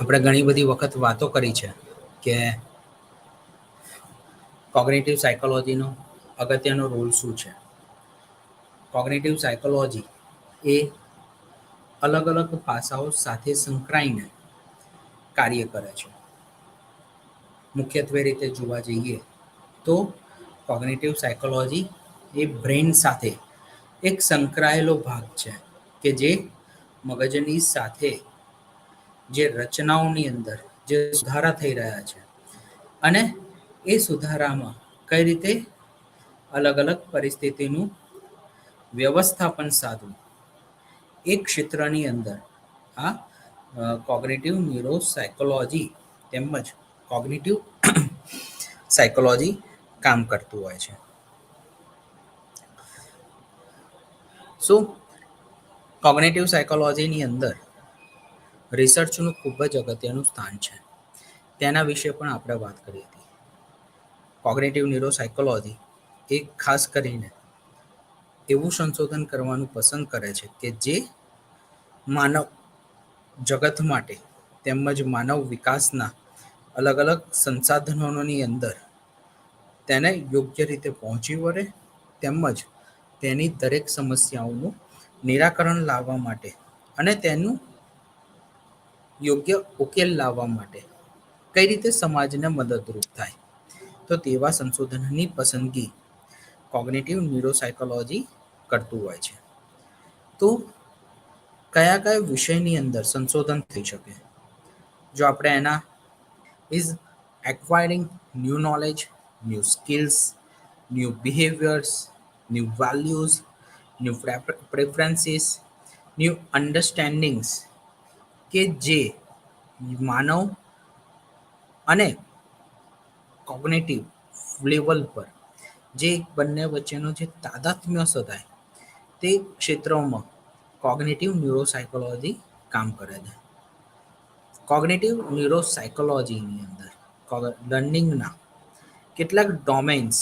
આપણે ઘણી બધી વખત વાતો કરી છે કે કોગ્નિટિવ સાયકોલોજીનો અગત્યનો રોલ શું છે. કોગ્નિટિવ સાયકોલોજી એ અલગ અલગ પાસાઓ સાથે સંકળાઈને કાર્ય કરે છે. મુખ્યત્વે રીતે જોવા જઈએ તો કોગ્નિટિવ સાયકોલોજી એ બ્રેઇન સાથે એક સંકળાયેલો ભાગ છે કે જે મગજની સાથે જે રચનાઓની અંદર જે સુધારા થઈ રહ્યા છે અને એ સુધારામાં કઈ રીતે અલગ અલગ પરિસ્થિતિનું વ્યવસ્થાપન સાધવું એક ક્ષેત્રની અંદર આ કોગ્નિટિવ ન્યુરો સાયકોલોજી તેમજ કોગ્નિટિવ સાયકોલોજી કામ કરતું હોય છે. શું કોગ્નિટિવ સાયકોલોજીની અંદર રિસર્ચનું ખૂબ જ અગત્યનું સ્થાન છે. તેના વિશે પણ આપણે વાત કરી હતી. કોગ્નિટિવ ન્યુરો સાયકોલોજી એ ખાસ કરીને એવું સંશોધન કરવાનું પસંદ કરે છે કે જે માનવ જગત માટે તેમજ માનવ વિકાસના અલગ અલગ સંસાધનોની અંદર તેને યોગ્ય રીતે પહોંચી વળે તેમજ તેની દરેક સમસ્યાઓનું નિરાકરણ લાવવા માટે અને તેનું યોગ્ય ઉકેલ લાવવા માટે કઈ રીતે સમાજને મદદરૂપ થાય તો તેવા સંશોધનની પસંદગી કોગ્નિટિવ ન્યુરો સાયકોલોજી કરતું હોય છે. તો કયા કયા વિષયની અંદર સંશોધન થઈ શકે જો આપણે એના is acquiring new knowledge, new skills, new behaviours, new values, new preferences, new understandings કે જે માનવ અને કોગ્નિટિવ લેવલ પર જે બંને વચ્ચેનો જે તાદાત્મ્ય સધાય તે ક્ષેત્રોમાં કોગ્નિટિવ ન્યુરો સાયકોલોજી કામ કરે છે. કોગ્નિટિવ ન્યુરો સાયકોલોજીની અંદર લર્નિંગના કેટલાક ડોમેન્સ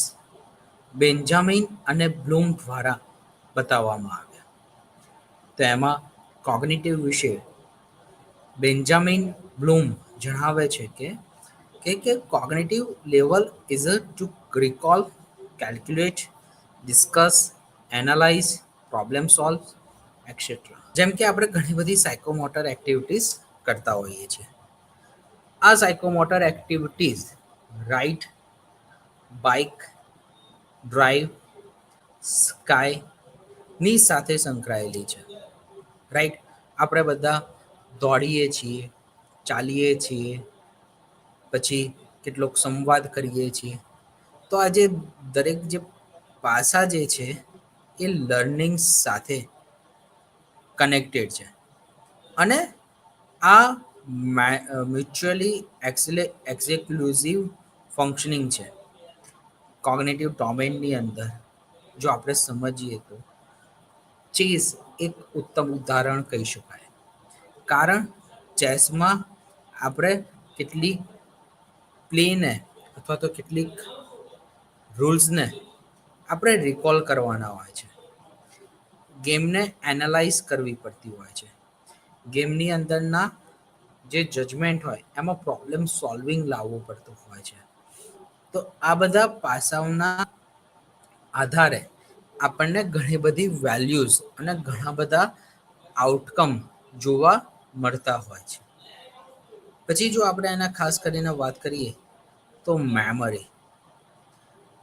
બેન્જામિન અને બ્લૂમ દ્વારા બતાવવામાં આવ્યા. તો એમાં કોગ્નિટિવ વિશે બેન્જામિન બ્લૂમ જણાવે છે કે cognitive level is two recall, calculate, discuss, analyse, problem solve et cetera. જેમ કે આપણે ઘણી બધી સાયકોમોટર એક્ટિવિટીઝ કરતા હોઈએ છીએ. આ psychomotor activities ride, bike, drive, sky ની સાથે સંકળાયેલી છે. રાઈટ, આપણે બધા દોડીએ છીએ, ચાલીએ છીએ, પછી કેટલોક સંવાદ કરીએ છીએ. તો આ જે દરેક જે પાસા જે છે એ લર્નિંગ સાથે કનેક્ટેડ છે અને આ મ્યુચ્યુઅલી એક્સક્લુઝિવ ફંક્શનિંગ છે. કોગ્નિટિવ ડોમેનની અંદર જો આપણે સમજીએ તો ચેસ એક ઉત્તમ ઉદાહરણ કહી શકાય. કારણ ચેસમાં આપણે કેટલીક પ્લેને અથવા તો કેટલીક રૂલ્સને આપણે રિકોલ કરવાના હોય છે. ગેમને એનાલાઇઝ કરવી પડતી હોય છે. ગેમની અંદરના જે જજમેન્ટ હોય એમાં પ્રોબ્લેમ સોલ્વિંગ લાવવું પડતું હોય છે. તો આ બધા પાસાઓના આધારે આપણને ઘણી બધી વેલ્યુઝ અને ઘણા બધા આઉટકમ જોવા મળતા હોય છે. પછી જો આપણે એના ખાસ કરીને વાત કરીએ તો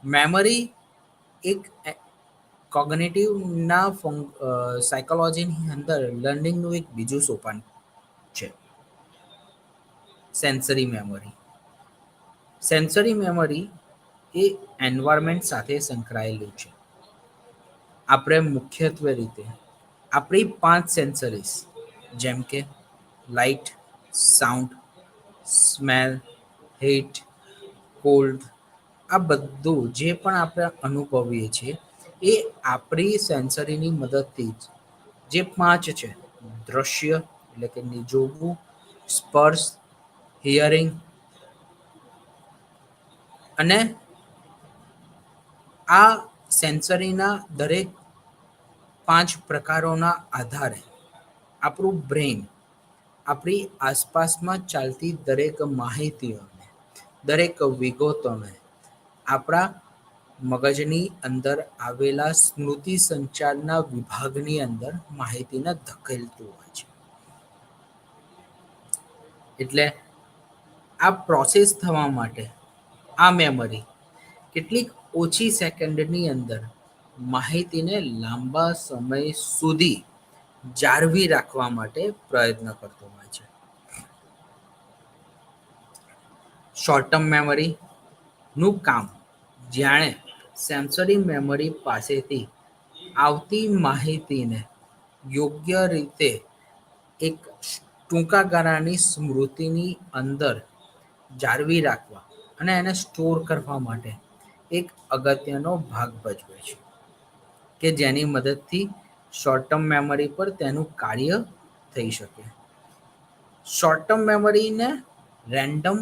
મેમરી એક કોગ્નિટિવના સાયકોલોજીની અંદર લર્નિંગનું એક બીજું સોપાન છે. સેન્સરી મેમરી એ એન્વાયરમેન્ટ સાથે સંકળાયેલું છે. આપણે મુખ્યત્વે રીતે આપણી 5 સેન્સરીઝ જેમ કે light, sound, smell, heat, cold, આ બધું જે પણ આપણે અનુભવીએ છીએ એ આપણી સેન્સરીની મદદથી જે 5 છે દ્રશ્ય એટલે કે જોવું, સ્પર્શ, હિયરિંગ અને આ સેન્સરીના દરેક 5 પ્રકારોના આધારે આપણું બ્રેઇન આપણી આસપાસમાં ચાલતી દરેક માહિતીઓને, દરેક વિગતોને આપણા મગજની અંદર આવેલા સ્મૃતિ સંચારના વિભાગની અંદર માહિતીને ધકેલતું હોય છે. એટલે આ પ્રોસેસ થવા માટે આ મેમરી કેટલીક ઓછી સેકન્ડની અંદર માહિતીને લાંબા સમય સુધી જાળવી રાખવા માટે પ્રયત્ન કરતો હોય છે. શોર્ટ ટર્મ મેમરીનું કામ જાણે સેન્સરી મેમરી પાસેથી આવતી માહિતીને યોગ્ય રીતે એક ટૂંકા ગાળાની સ્મૃતિની અંદર જાળવી રાખવા અને એને સ્ટોર કરવા માટે એક અગત્યનો ભાગ ભજવે છે, કે જેની મદદથી શોર્ટ ટર્મ મેમરી પર તેનું કાર્ય થઈ શકે. શોર્ટ ટર્મ મેમરીને રેન્ડમ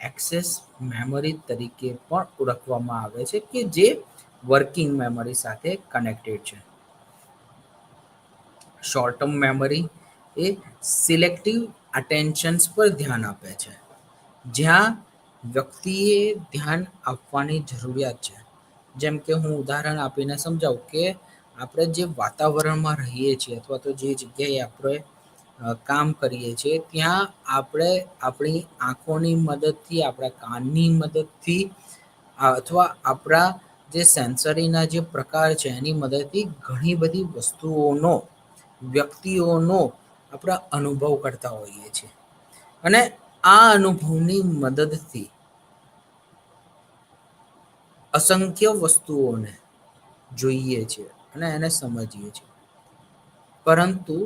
એક્સેસ મેમરી તરીકે પણ ઓળખવામાં આવે છે, કે જે વર્કિંગ મેમરી સાથે કનેક્ટેડ છે. શોર્ટ ટર્મ મેમરી એ સિલેક્ટિવ અટેન્શન્સ પર ધ્યાન આપે છે, જ્યાં વ્યક્તિએ ધ્યાન આપવાની જરૂરિયાત છે. જેમ કે હું ઉદાહરણ આપીને સમજાવું કે આપણે જે વાતાવરણમાં રહીએ છીએ અથવા તો જે જગ્યાએ આપણે કામ કરીએ છીએ ત્યાં આપણે આપણી આંખોની મદદથી, આપણા કાનની મદદથી અથવા આપણા જે સેન્સરીના જે પ્રકાર છે એની મદદથી ઘણી બધી વસ્તુઓનો, વ્યક્તિઓનો આપણે અનુભવ કરતા હોઈએ છીએ. અને આ અનુભવની મદદથી અસંખ્ય વસ્તુઓને જોઈએ છીએ અને એને સમજીએ છીએ. પરંતુ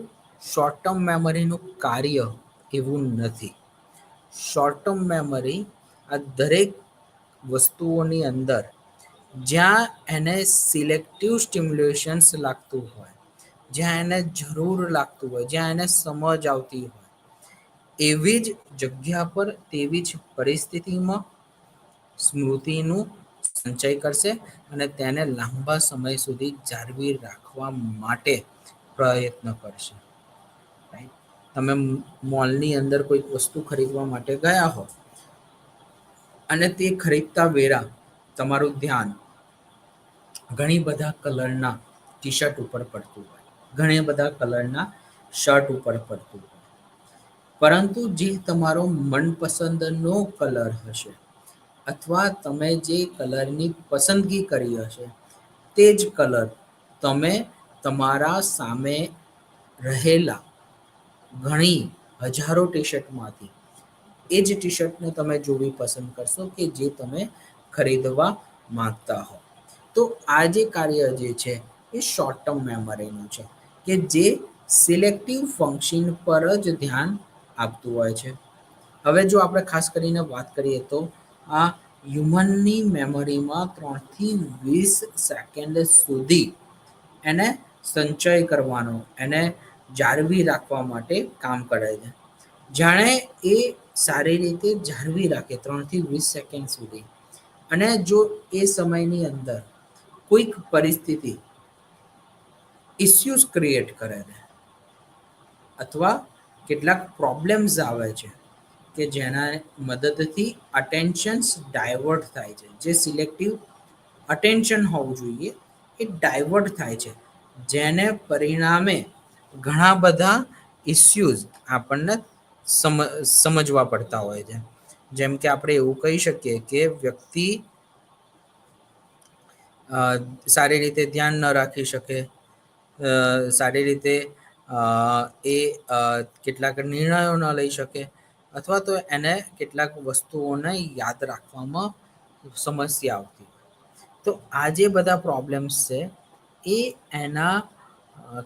શોર્ટ ટર્મ મેમરીનું કાર્ય એવું નથી. શોર્ટ ટર્મ મેમરી આ દરેક વસ્તુઓની અંદર જ્યાં એને સિલેક્ટિવ સ્ટિમ્યુલેશન્સ લાગતું હોય, જ્યાં એને જરૂર લાગતું હોય, જ્યાં એને સમજ આવતી હોય, એવી જ જગ્યા પર તેવી જ પરિસ્થિતિમાં સ્મૃતિનું સંચય કરશે અને તેને લાંબા સમય સુધી જાળવી રાખવા માટે પ્રયત્ન કરશે. તમે મોલની અંદર કોઈક વસ્તુ ખરીદવા માટે ગયા હો અને તે ખરીદતા વેળા તમારું ધ્યાન ઘણી બધા કલરના ટી શર્ટ ઉપર પડતું હોય, ઘણી બધા કલરના શર્ટ ઉપર પડતું હોય, પરંતુ જે તમારો મનપસંદનો કલર હશે અથવા તમે જે કલરની પસંદગી કરી હશે તે જ કલર તમે તમારા સામે રહેલા ઘણી હજારો ટી શર્ટમાંથી એ જ ટી શર્ટને તમે જોવી પસંદ કરશો કે જે તમે ખરીદવા માંગતા હો. તો આ જે કાર્ય જે છે એ શોર્ટ ટર્મ મેમરીનું છે, કે જે સિલેક્ટિવ ફંક્શન પર જ ધ્યાન આપતું હોય છે. હવે જો આપણે ખાસ કરીને વાત કરીએ તો આ હ્યુમનની મેમરીમાં 3 થી 20 સેકન્ડ સુધી એને સંચય કરવાનો, એને જાળવી રાખવા માટે કામ કરે છે. જાણે એ સારી રીતે જાળવી રાખે 3 થી 20 સેકન્ડ સુધી, અને જો એ સમયની અંદર કોઈક પરિસ્થિતિ ઇસ્યુઝ ક્રિએટ કરે છે અથવા કેટલાક પ્રોબ્લેમ્સ આવે છે કે જેના મદદથી અટેન્શન્સ ડાયવર્ટ થાય છે, જે સિલેક્ટિવ અટેન્શન હોવું જોઈએ એ ડાયવર્ટ થાય છે, જેને પરિણામે ઘણા બધા ઇસ્યુઝ આપણને સમજવા પડતા હોય છે. જેમ કે આપણે એવું કહી શકીએ કે વ્યક્તિ સારી રીતે ધ્યાન ન રાખી શકે, સારી રીતે એ કેટલાક નિર્ણયો ન લઈ શકે, અથવા તો એને કેટલાક વસ્તુઓને યાદ રાખવામાં સમસ્યા આવતી હોય. તો આ જે બધા પ્રોબ્લેમ્સ છે એ એના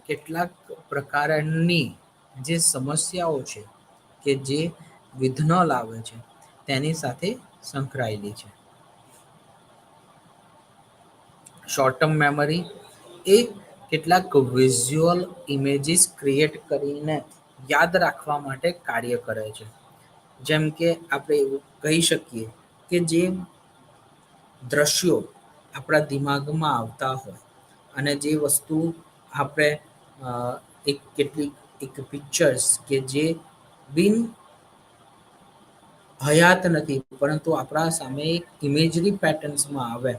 કેટલાક પ્રકારની જે સમસ્યાઓ છે કે જે વિઘ્ન લાવે છે તેની સાથે સંકળાયેલી છે. શોર્ટ ટર્મ મેમરી એ કેટલાક વિઝ્યુઅલ ઇમેજીસ ક્રિએટ કરીને યાદ રાખવા માટે કાર્ય કરે છે. જેમ કે આપણે એવું કહી શકીએ કે જે દ્રશ્યો આપણા દિમાગમાં આવતા હોય અને જે વસ્તુ આપણે એક કેટલીક એક પિક્ચર્સ કે જે બિન હયાત નથી, પરંતુ આપણા સામે એક ઇમેજરી પેટર્ન્સમાં આવે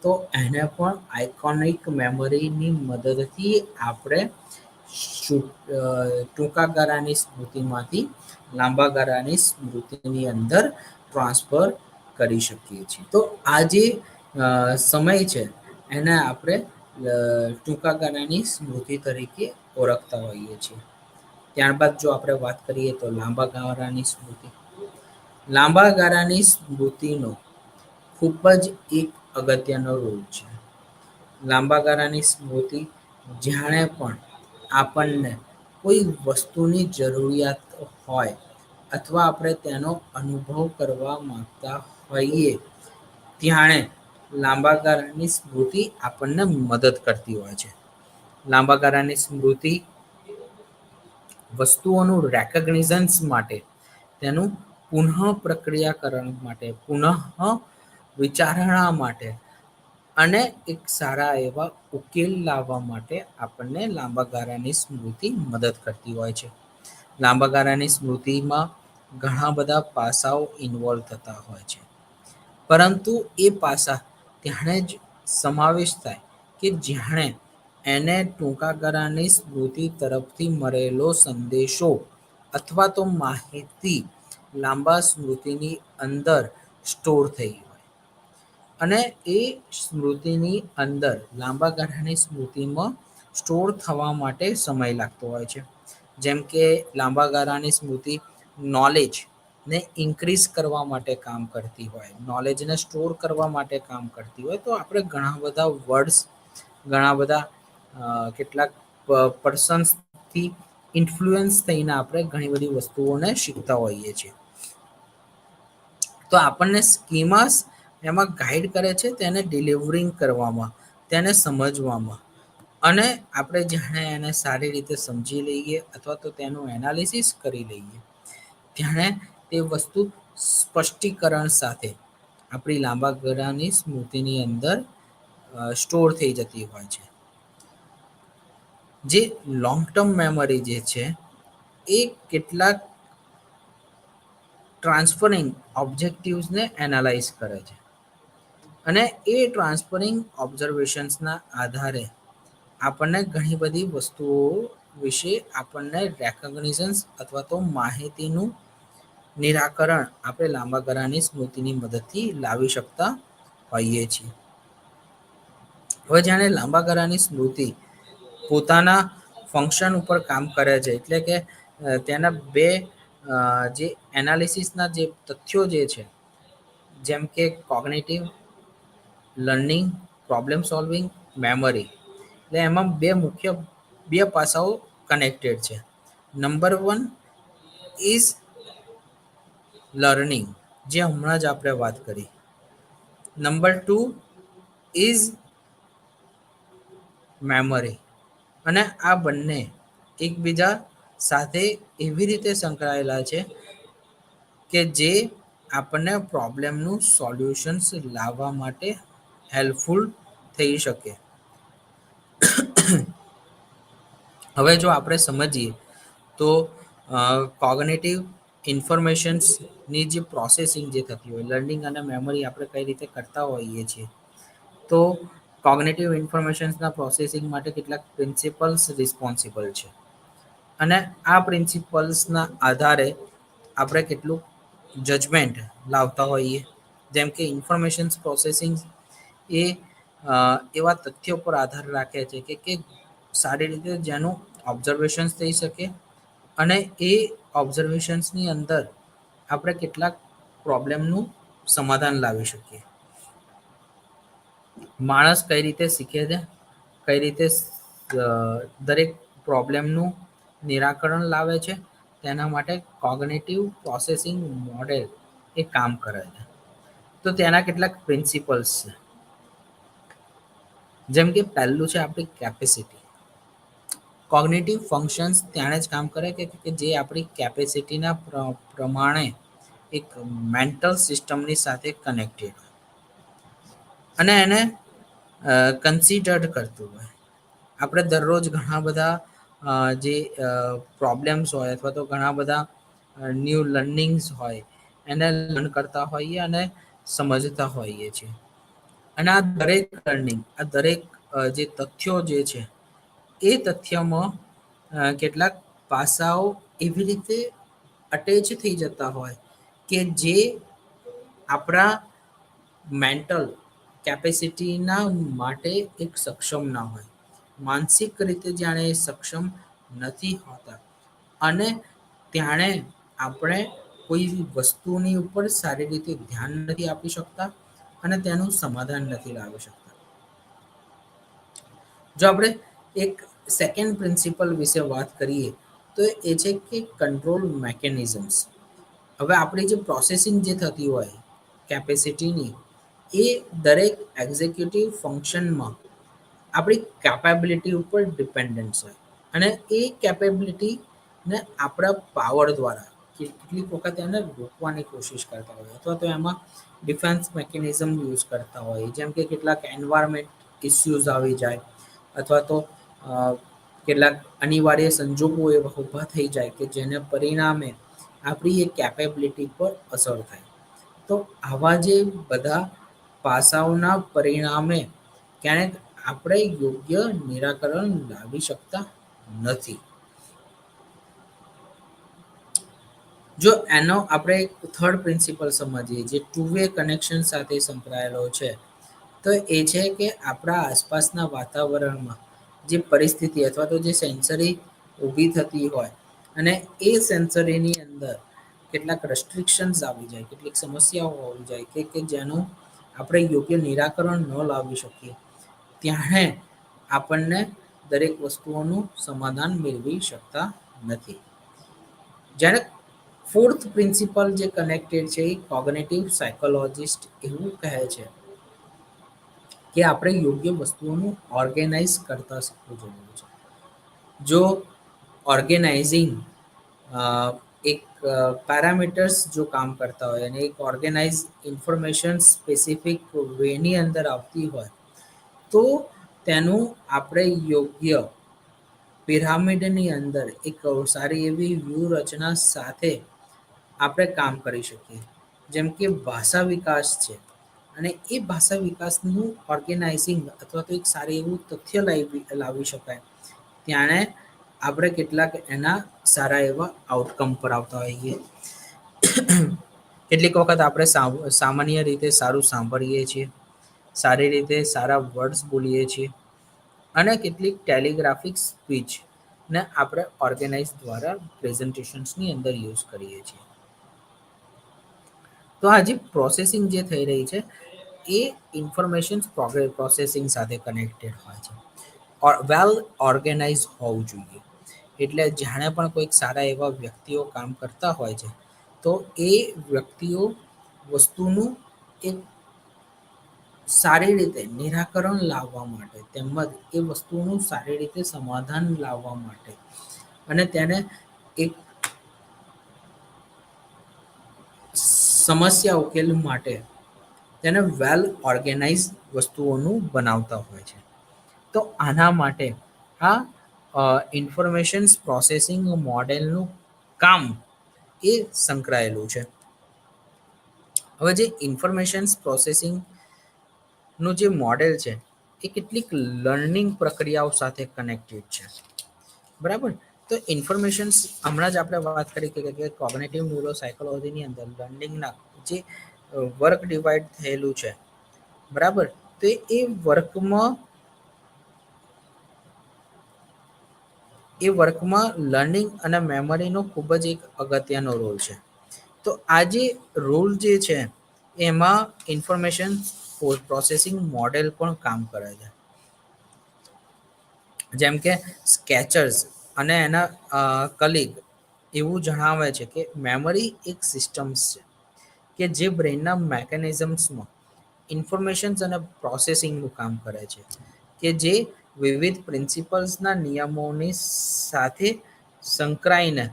તો એને પણ આઇકોનિક મેમરીની મદદથી આપણે ટૂંકા ગાળાની સ્મૃતિમાંથી લાંબા ગાળાની સ્મૃતિની અંદર ટ્રાન્સફર કરી શકીએ છીએ. તો આ જે સમય છે એને આપણે ટૂંકા ગાળાની સ્મૃતિ તરીકે ઓળખતા હોઈએ છીએ. ત્યારબાદ જો આપણે વાત કરીએ તો લાંબા ગાળાની સ્મૃતિ. લાંબા ગાળાની સ્મૃતિનો ખૂબ જ એક અગત્યનો રોલ છે. લાંબા ગાળાની સ્મૃતિ જ્યારે પણ આપણને કોઈ વસ્તુની જરૂરિયાત હોય અથવા આપણે તેનો અનુભવ કરવા માંગતા હોઈએ ત્યારે લાંબા ગાળાની સ્મૃતિ આપણને મદદ કરતી હોય છે. લાંબા ગાળાની સ્મૃતિ વસ્તુઓનું રેકગ્નિઝન્સ માટે, તેનું પુનઃ પ્રક્રિયાકરણ માટે, પુનઃ વિચારણા માટે અને એક સારા એવા ઉકેલ લાવવા માટે આપણને લાંબા ગાળાની સ્મૃતિ મદદ કરતી હોય છે. લાંબા ગાળાની સ્મૃતિમાં ઘણા બધા પાસાઓ ઇન્વોલ્વ થતા હોય છે. પરંતુ એ પાસા ત્યારે જ સમાવેશ થાય કે જ્યારે એને ટૂંકા ગાળાની સ્મૃતિ તરફથી મળેલો સંદેશો અથવા તો માહિતી લાંબા સ્મૃતિની અંદર સ્ટોર થઈ હોય. અને એ સ્મૃતિની અંદર લાંબા ગાળાની સ્મૃતિમાં સ્ટોર થવા માટે સમય લાગતો હોય છે. જેમ કે લાંબા ગાળાની સ્મૃતિ નોલેજ ને ઇન્ક્રીઝ કરવા માટે કામ કરતી હોય, નોલેજને સ્ટોર કરવા માટે કામ કરતી હોય, તો આપણે ઘણા બધા વર્ડ્સ, ઘણા બધા કેટલાક પર્સન્સથી ઇન્ફ્લુઅન્સ થઈને આપણે ઘણી બધી વસ્તુઓને શીખતા હોઈએ છીએ. તો આપણને સ્કીમાસ એમાં ગાઈડ કરે છે તેને ડિલિવરિંગ કરવામાં, તેને સમજવામાં. અને આપણે જાણે એને સારી રીતે સમજી લઈએ અથવા તો તેનું એનાલિસિસ કરી લઈએ ત્યારે તે વસ્તુ સ્પષ્ટીકરણ સાથે આપણી લાંબા ગાળાની સ્મૃતિની અંદર સ્ટોર થઈ જતી હોય છે. જે લોંગ ટર્મ મેમરી જે છે એ કેટલાક ટ્રાન્સફરિંગ ઓબ્જેક્ટિવ્સને એનાલાઇઝ કરે છે અને એ ટ્રાન્સફરિંગ ઓબ્ઝર્વેશન્સના આધારે આપણને ઘણી બધી વસ્તુઓ વિશે આપણને રેકગ્નિઝન્સ અથવા તો માહિતીનું નિરાકરણ આપણે લાંબા ગાળાની સ્મૃતિની મદદથી લાવી શકતા હોઈએ છીએ. હવે જાણે લાંબા ગાળાની સ્મૃતિ પોતાના ફંક્શન ઉપર કામ કરે છે, એટલે કે તેના બે જે એનાલિસિસના જે તથ્યો જે છે, જેમ કે cognitive learning, problem solving, memory, એટલે એમાં બે પાસાઓ કનેક્ટેડ છે. નંબર 1 ઇઝ લર્નિંગ, જે હમણાં જ આપણે વાત કરી. Number 2 is memory. અને આ બંને એકબીજા સાથે એવી રીતે સંકળાયેલા છે કે જે આપણને પ્રોબ્લેમનું સોલ્યુશન્સ લાવવા માટે હેલ્પફુલ થઈ શકે. હવે જો આપણે સમજીએ તો કોગ્નિટિવ ઇન્ફોર્મેશન્સની જે પ્રોસેસિંગ જે થતી હોય, લર્નિંગ અને મેમરી આપણે કઈ રીતે કરતા હોઈએ છીએ, તો કોગ્નિટિવ ઇન્ફોર્મેશન્સના પ્રોસેસિંગ માટે કેટલાક પ્રિન્સિપલ્સ રિસ્પોન્સિબલ છે. અને આ પ્રિન્સિપલ્સના આધારે આપણે કેટલું જજમેન્ટ લાવતા હોઈએ. જેમ કે ઇન્ફોર્મેશન્સ પ્રોસેસિંગ એ એવા તથ્યો પર આધાર રાખે છે કે સારી રીતે જેનું ઓબ્ઝર્વેશન્સ થઈ શકે અને એ ઓબ્ઝર્વેશન્સની અંદર આપણે કેટલાક પ્રોબ્લેમનું સમાધાન લાવી શકીએ. માણસ કઈ રીતે શીખે છે, કઈ રીતે દરેક પ્રોબ્લેમનું નિરાકરણ લાવે છે, તેના માટે કોગ્નિટિવ પ્રોસેસિંગ મોડેલ એ કામ કરે છે. તો તેના કેટલાક પ્રિન્સિપલ્સ છે. જેમ કે પહેલું છે આપણી કેપેસિટી. કોગ્નિટિવ ફંક્શન્સ ત્યારે જ કામ કરે કે જે આપણી કેપેસિટીના પ્રમાણે એક મેન્ટલ સિસ્ટમની સાથે કનેક્ટેડ હોય અને એને કન્સિડર્ડ કરતું હોય. આપણે દરરોજ ઘણા બધા જે પ્રોબ્લેમ્સ હોય અથવા તો ઘણા બધા ન્યૂ લર્નિંગ્સ હોય એને લર્ન કરતા હોઈએ અને સમજતા હોઈએ છીએ. અને આ દરેક લર્નિંગ, આ દરેક જે તથ્યો જે છે એ તથ્યમાં કેટલાક પાસાઓ એવી રીતે અટેચ થઈ જતા હોય કે જે આપણા મેન્ટલ કેપેસિટીના માટે એક સક્ષમ ના હોય, માનસિક રીતે જાણે સક્ષમ નથી હોતા અને ત્યારે આપણે કોઈ વસ્તુની ઉપર સારી રીતે ધ્યાન નથી આપી શકતા અને તેનું સમાધાન નથી લાવી શકતા. જો આપણે એક સેકન્ડ પ્રિન્સિપલ વિશે વાત કરીએ તો એ છે કે કંટ્રોલ મેકેનિઝમ્સ. હવે આપણી જે પ્રોસેસિંગ જે થતી હોય કેપેસિટીની, એ દરેક એક્ઝિક્યુટિવ ફંક્શનમાં આપણી કેપેબિલિટી ઉપર ડિપેન્ડન્સ હોય અને એ કેપેબિલિટીને આપણા પાવર દ્વારા કેટલીક વખત એને રોકવાની કોશિશ કરતા હોય અથવા તો એમાં ડિફેન્સ મિકેનિઝમ યુઝ કરતા હોય, જેમ કે કેટલાક એન્વાયરમેન્ટ ઇસ્યુઝ આવી જાય અથવા તો કેટલાક અનિવાર્ય સંજોગો એવા ઊભા થઈ જાય કે જેને પરિણામે આપણી એ કેપેબિલિટી પર અસર થાય. તો આવા જે બધા પાસાઓના પરિણામે ક્યારેક આપણે યોગ્ય નિરાકરણ લાવી શકતા નથી. જો એનો આપણે થર્ડ પ્રિન્સિપલ સમજીએ જે ટુ વે કનેક્શન સાથે સંકળાયેલો છે, તો એ છે કે આપણા આસપાસના વાતાવરણમાં જે પરિસ્થિતિ અથવા તો જે સેન્સરી ઊભી થતી હોય અને એ સેન્સરીની અંદર કેટલાક રેસ્ટ્રિક્શન્સ આવી જાય, કેટલીક સમસ્યાઓ આવી જાય કે જેનું આપણે યોગ્ય નિરાકરણ ન લાવી શકીએ, ત્યારે આપણને દરેક વસ્તુઓનું સમાધાન મેળવી શકતા નથી. જ્યારે ફોર્થ પ્રિન્સિપલ જે કનેક્ટેડ છે એ કોગ્નેટિવ સાયકોલોજીિસ્ટ એવું કહે છે કે આપણે યોગ્ય વસ્તુઓનું ઓર્ગેનાઇઝ કરતા શીખવું જરૂરી છે. જો ઓર્ગેનાઇઝિંગ એક પેરામીટર્સ જો કામ કરતા હોય અને એક ઓર્ગેનાઇઝ ઇન્ફોર્મેશન સ્પેસિફિક વેની અંદર આવતી હોય તો તેનું આપણે યોગ્ય પિરામિડની અંદર એક સારી એવી વ્યૂહરચના સાથે આપણે કામ કરી શકીએ. જેમ કે ભાષા વિકાસ છે અને એ ભાષા વિકાસનું ઓર્ગેનાઇઝિંગ અથવા તો એક સારું એવું તથ્ય લાવી શકાય, ત્યારે આપણે કેટલાક એના સારા એવા આઉટકમ પર આવતા હોઈએ. કેટલીક વખત આપણે સામાન્ય રીતે સારું સાંભળીએ છીએ, સારી રીતે સારા વર્ડ્સ બોલીએ છીએ અને કેટલીક ટેલિગ્રાફિક સ્પીચ ને આપણે ઓર્ગેનાઇઝ દ્વારા પ્રેઝન્ટેશન્સની અંદર યુઝ કરીએ છીએ. તો આ જે પ્રોસેસિંગ જે થઈ રહી છે એ ઇન્ફોર્મેશન પ્રોસેસિંગ સાથે કનેક્ટેડ હોય છે. વેલ ઓર્ગેનાઇઝ હોવું જોઈએ. એટલે જાણે પણ કોઈક સારા એવા વ્યક્તિઓ કામ કરતા હોય છે તો એ વ્યક્તિઓ વસ્તુનું એક સારી રીતે નિરાકરણ લાવવા માટે તેમજ એ વસ્તુનું સારી રીતે સમાધાન લાવવા માટે અને તેને એક સમસ્યા ઉકેલ માટે તેને વેલ ઓર્ગેનાઇઝ વસ્તુઓનું બનાવતા હોય છે. તો આના માટે આ ઇન્ફોર્મેશન્સ પ્રોસેસિંગ મોડેલનું કામ એ સંકળાયેલું છે. હવે જે ઇન્ફોર્મેશન્સ પ્રોસેસિંગ નું જે મોડેલ છે એ કેટલીક લર્નિંગ પ્રક્રિયાઓ સાથે કનેક્ટેડ છે. બરાબર. તો ઇન્ફોર્મેશન્સ હમણાં જ આપણે વાત કરી કે કોગ્નેટિવ ન્યુરો સાયકોલોજીની અંદર લર્નિંગના જે વર્ક ડિવાઈડ થયેલું છે, બરાબર, તો એ વર્કમાં લર્નિંગ અને મેમરીનો ખૂબ જ એક અગત્યનો રોલ છે. તો આ જે રોલ જે છે એમાં ઇન્ફોર્મેશન પ્રોસેસિંગ મોડેલ પણ કામ કરે છે. જેમ કે સ્કેચર્સ અને એના કલીગ એવું જણાવે છે કે મેમરી એક સિસ્ટમ્સ છે કે જે બ્રેનના મેકેનિઝમ્સમાં ઇન્ફોર્મેશન્સ અને પ્રોસેસિંગનું કામ કરે છે, કે જે વિવિધ પ્રિન્સિપલ્સના નિયમોની સાથે સંકળાઈને